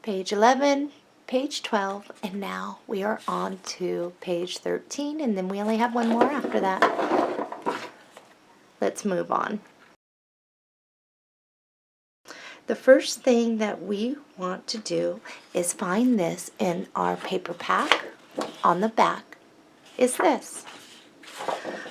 Page 11, page 12, and now we are on to page 13, and then we only have one more after that. Let's move on. The first thing that we want to do is find this in our paper pack. On the back is this.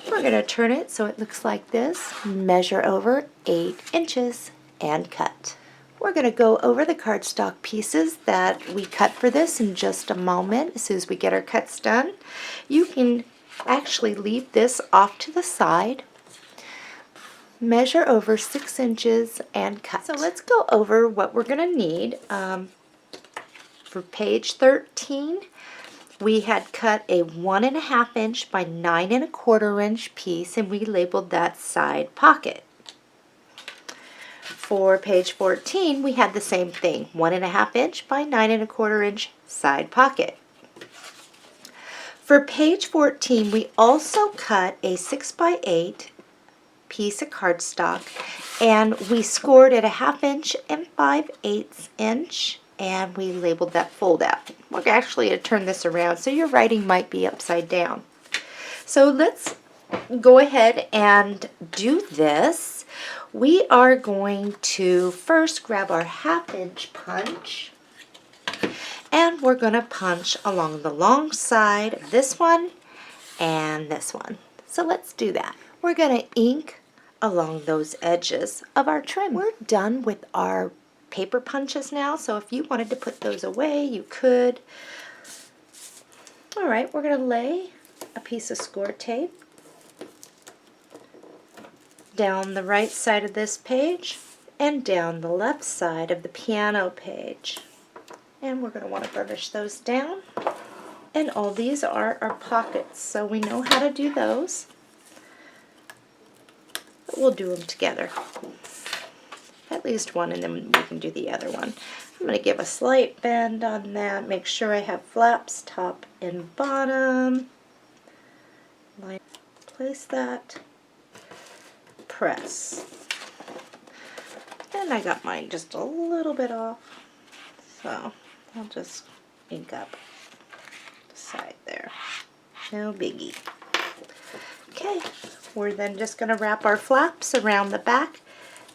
We're going to turn it so it looks like this, measure over 8 inches, and cut. We're going to go over the cardstock pieces that we cut for this in just a moment as soon as we get our cuts done. You can actually leave this off to the side, measure over 6 inches and cut. So let's go over what we're going to need. For page 13, we had cut a 1.5 inch by 9 1/4 inch piece, and we labeled that side pocket. For page 14, we had the same thing, 1.5 inch by 9 1/4 inch side pocket. For page 14, we also cut a 6 by 8 piece of cardstock, and we scored at 1/2 inch and 5/8 inch, and we labeled that fold out. We're actually going to turn this around so your writing might be upside down. So let's go ahead and do this. We are going to first grab our 1/2 inch punch, and we're going to punch along the long side of this one and this one. So let's do that. We're going to ink along those edges of our trim. We're done with our paper punches now, so if you wanted to put those away, you could. Alright, we're going to lay a piece of score tape down the right side of this page and down the left side of the piano page. And we're going to want to burnish those down. And all these are our pockets, so we know how to do those. But we'll do them together. At least one, and then we can do the other one. I'm going to give a slight bend on that. Make sure I have flaps top and bottom. Place that. Press. And I got mine just a little bit off. So I'll just ink up the side there. No biggie. Okay, we're then just going to wrap our flaps around the back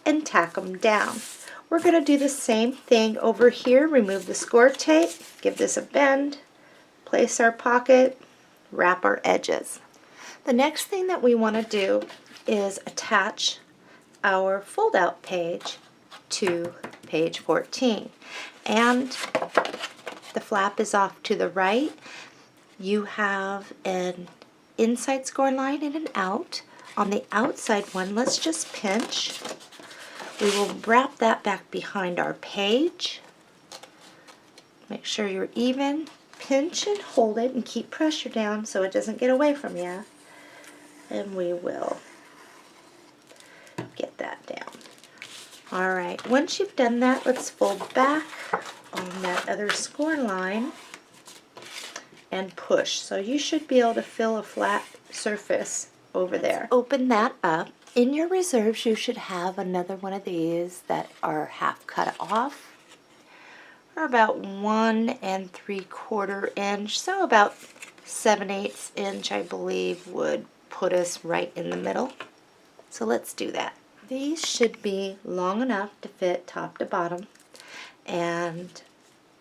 and tack them down. We're going to do the same thing over here. Remove the score tape, give this a bend, place our pocket, wrap our edges. The next thing that we want to do is attach our fold-out page to page 14. And the flap is off to the right. You have an inside score line and an out. On the outside one, let's just pinch. We will wrap that back behind our page. Make sure you're even. Pinch and hold it and keep pressure down so it doesn't get away from you. And we will get that down. Alright, once you've done that, let's fold back on that other score line and push. So you should be able to feel a flat surface over there. Open that up. In your reserves, you should have another one of these that are half cut off, or about 1 3/4 inch, so about 7/8 inch, I believe, would put us right in the middle. So let's do that. These should be long enough to fit top to bottom, and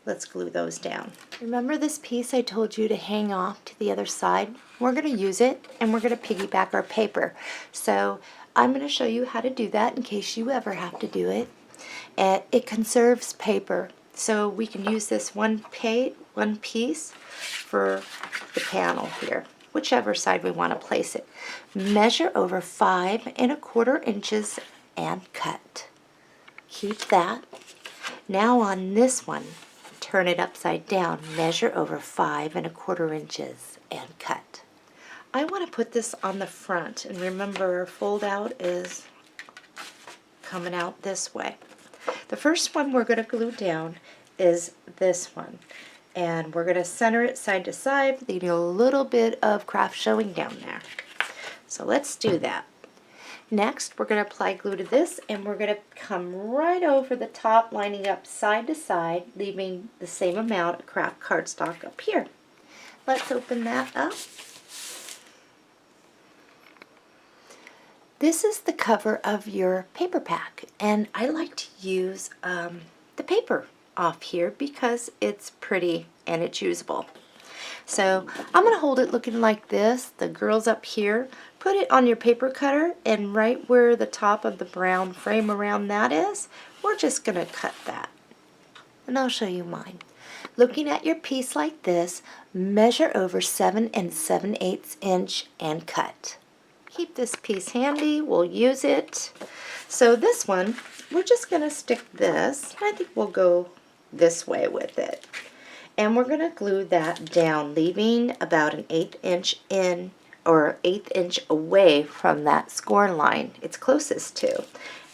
let's glue those down. Remember this piece I told you to hang off to the other side? We're going to use it, and we're going to piggyback our paper. So I'm going to show you how to do that in case you ever have to do it. It conserves paper, so we can use this one piece for the panel here, whichever side we want to place it. Measure over 5 1/4 inches and cut. Keep that. Now on this one, turn it upside down. Measure over 5 1/4 inches and cut. I want to put this on the front, and remember our fold out is coming out this way. The first one we're going to glue down is this one, and we're going to center it side to side, leaving a little bit of craft showing down there. So let's do that. Next, we're going to apply glue to this, and we're going to come right over the top, lining up side to side, leaving the same amount of craft cardstock up here. Let's open that up. This is the cover of your paper pack, and I like to use the paper off here because it's pretty and it's usable. So I'm going to hold it looking like this. The girls up here, put it on your paper cutter, and right where the top of the brown frame around that is, we're just going to cut that. And I'll show you mine. Looking at your piece like this, measure over 7 7/8 inch and cut. Keep this piece handy, we'll use it. So this one, we're just gonna stick this, I think we'll go this way with it. And we're gonna glue that down, leaving about an 1/8 inch in, or 1/8 inch away from that score line it's closest to.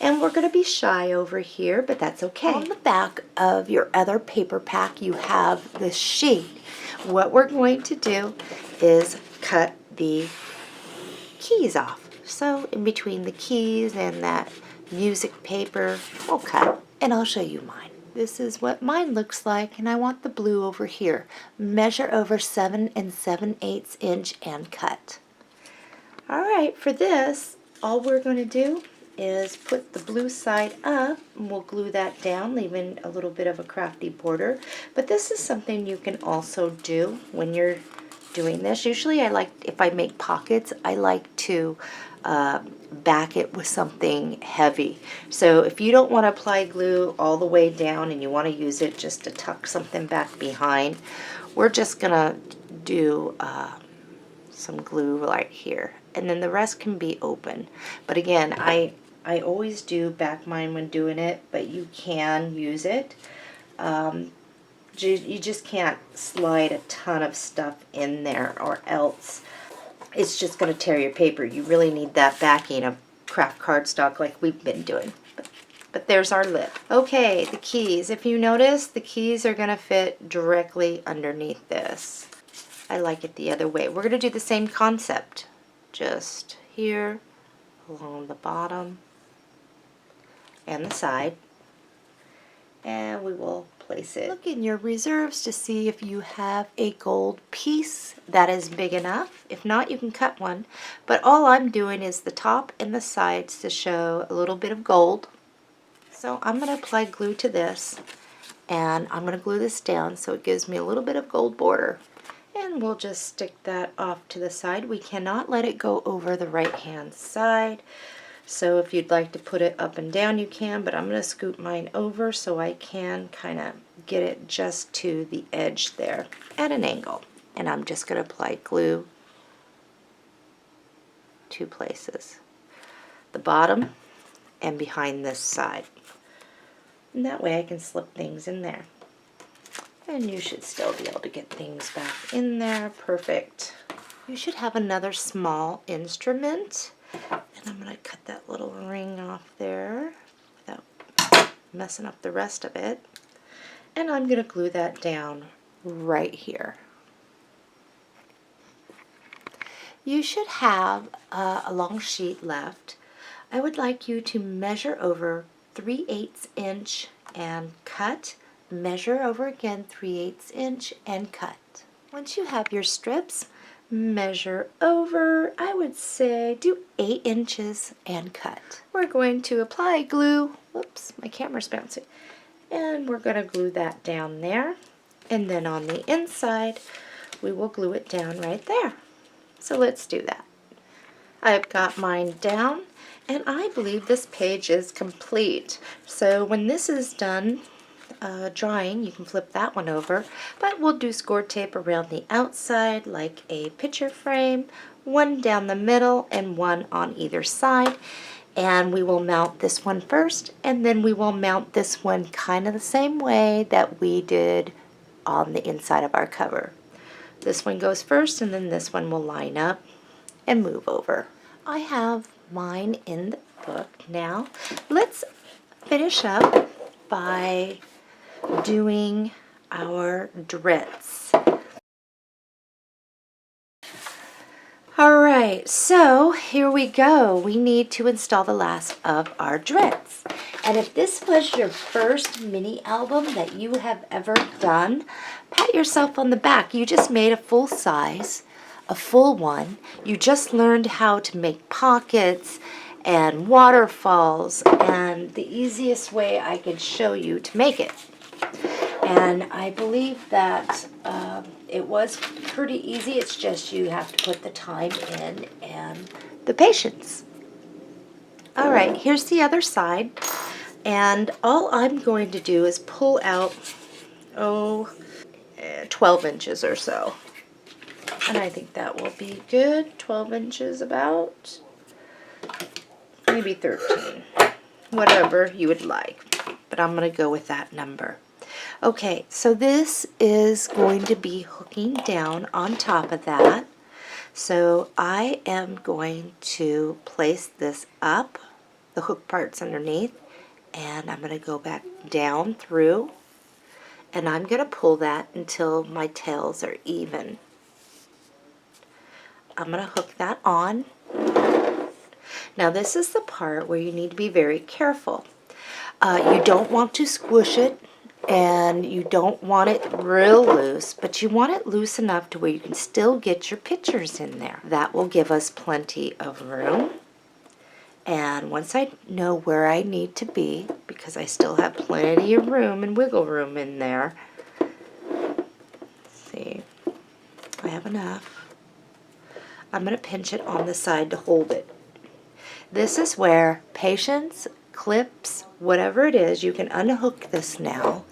And we're gonna be shy over here, but that's okay. On the back of your other paper pack, you have this sheet. What we're going to do is cut the keys off. So in between the keys and that music paper, we'll cut, and I'll show you mine. This is what mine looks like, and I want the blue over here. Measure over 7 7/8 inch and cut. All right, for this, all we're going to do is put the blue side up, and we'll glue that down, leaving a little bit of a crafty border. But this is something you can also do when you're doing this. Usually I like, if I make pockets, I like to back it with something heavy. So if you don't want to apply glue all the way down and you want to use it just to tuck something back behind, we're just gonna do some glue right here, and then the rest can be open. But again, I always do back mine when doing it, but you can use it. You just can't slide a ton of stuff in there, or else it's just going to tear your paper. You really need that backing of craft cardstock like we've been doing. But there's our lip. Okay, the keys. If you notice, the keys are going to fit directly underneath this. I like it the other way. We're going to do the same concept. Just here, along the bottom and the side. And we will place it. Look in your reserves to see if you have a gold piece that is big enough. If not, you can cut one. But all I'm doing is the top and the sides to show a little bit of gold. So I'm going to apply glue to this, and I'm going to glue this down so it gives me a little bit of gold border. And we'll just stick that off to the side. We cannot let it go over the right hand side. So if you'd like to put it up and down, you can, but I'm going to scoot mine over so I can kind of get it just to the edge there at an angle. And I'm just going to apply glue 2 places, the bottom and behind this side. And that way I can slip things in there. And you should still be able to get things back in there. Perfect. You should have another small instrument. And I'm going to cut that little ring off there without messing up the rest of it. And I'm going to glue that down right here. You should have a long sheet left. I would like you to measure over 3/8 inch and cut. Measure over again 3/8 inch and cut. Once you have your strips, measure over, I would say, do 8 inches and cut. We're going to apply glue. Whoops, my camera's bouncing. And we're going to glue that down there. And then on the inside, we will glue it down right there. So let's do that. I've got mine down, and I believe this page is complete. So when this is done drying, you can flip that one over, but we'll do score tape around the outside like a picture frame, one down the middle and one on either side. And we will mount this one first, and then we will mount this one kind of the same way that we did on the inside of our cover. This one goes first, and then this one will line up and move over. I have mine in the book now. Let's finish up by doing our drits. Alright, so here we go. We need to install the last of our drits. And if this was your first mini album that you have ever done, pat yourself on the back. You just made a full size, a full one. You just learned how to make pockets and waterfalls, and the easiest way I could show you to make it. And I believe that it was pretty easy. It's just you have to put the time in and the patience. All right, here's the other side. And all I'm going to do is pull out, 12 inches or so. And I think that will be good. 12 inches about. maybe 13. Whatever you would like. But I'm going to go with that number. Okay, so this is going to be hooking down on top of that. So I am going to place this up, the hook part's underneath, and I'm going to go back down through, and I'm going to pull that until my tails are even. I'm going to hook that on. Now this is the part where you need to be very careful. You don't want to squish it, and you don't want it real loose, but you want it loose enough to where you can still get your pictures in there. That will give us plenty of room. And once I know where I need to be, because I still have plenty of room and wiggle room in there, let's see, I have enough. I'm going to pinch it on the side to hold it. This is where patience, clips, whatever it is, you can unhook this now,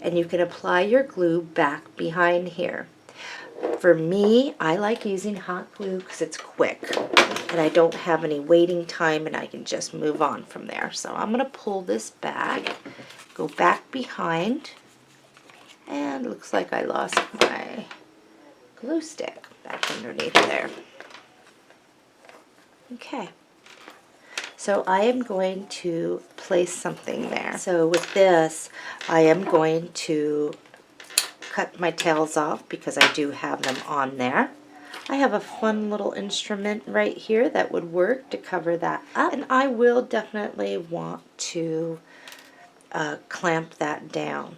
and you can apply your glue back behind here. For me, I like using hot glue because it's quick and I don't have any waiting time, and I can just move on from there. So I'm going to pull this back, go back behind, and it looks like I lost my glue stick back underneath there. Okay. So I am going to place something there. So with this, I am going to cut my tails off because I do have them on there. I have a fun little instrument right here that would work to cover that up. And I will definitely want to clamp that down.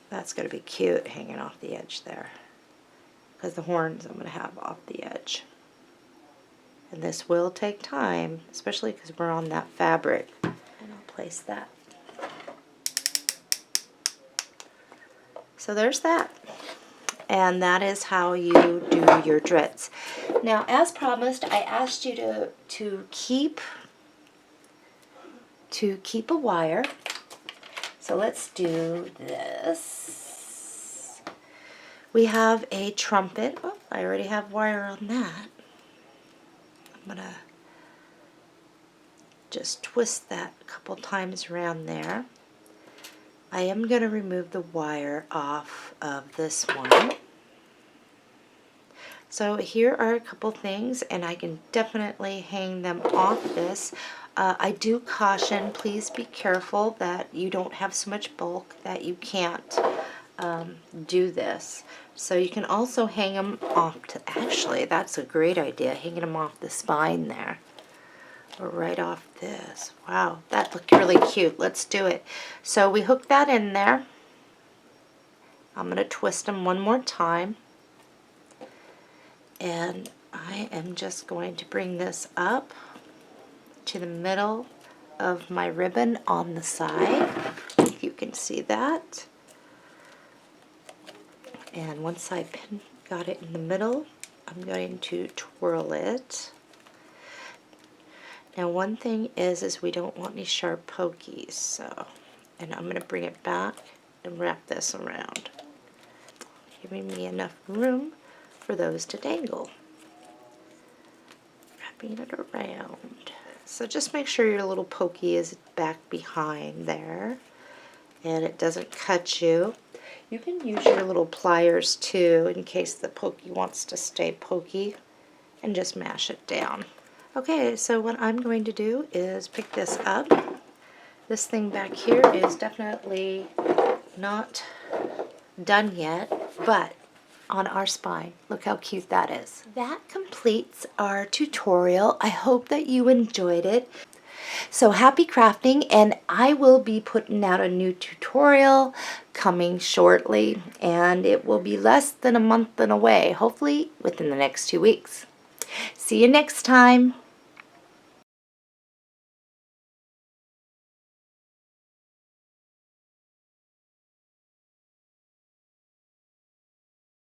That's going to be cute hanging off the edge there, because the horns I'm going to have off the edge. And this will take time, especially because we're on that fabric. And I'll place that. So there's that. And that is how you do your drits. Now, as promised, I asked you to keep a wire. So let's do this. We have a trumpet. Oh, I already have wire on that. I'm going to just twist that a couple times around there. I am going to remove the wire off of this one. So here are a couple things, and I can definitely hang them off this. I do caution, please be careful that you don't have so much bulk that you can't do this. So you can also hang them off actually, that's a great idea, hanging them off the spine there. Or right off this. Wow, that looked really cute. Let's do it. So we hook that in there. I'm going to twist them one more time. And I am just going to bring this up to the middle of my ribbon on the side. If you can see that. And once I got it in the middle, I'm going to twirl it. Now one thing is we don't want any sharp pokies, so, and I'm going to bring it back and wrap this around, giving me enough room for those to dangle. Wrapping it around. So just make sure your little pokey is back behind there and it doesn't cut you. You can use your little pliers too in case the pokey wants to stay pokey, and just mash it down. Okay, so what I'm going to do is pick this up. This thing back here is definitely not done yet, but on our spine, look how cute that is. That completes our tutorial. I hope that you enjoyed it. So happy crafting, and I will be putting out a new tutorial coming shortly, and it will be less than a month and away, hopefully within the next 2 weeks. See you next time.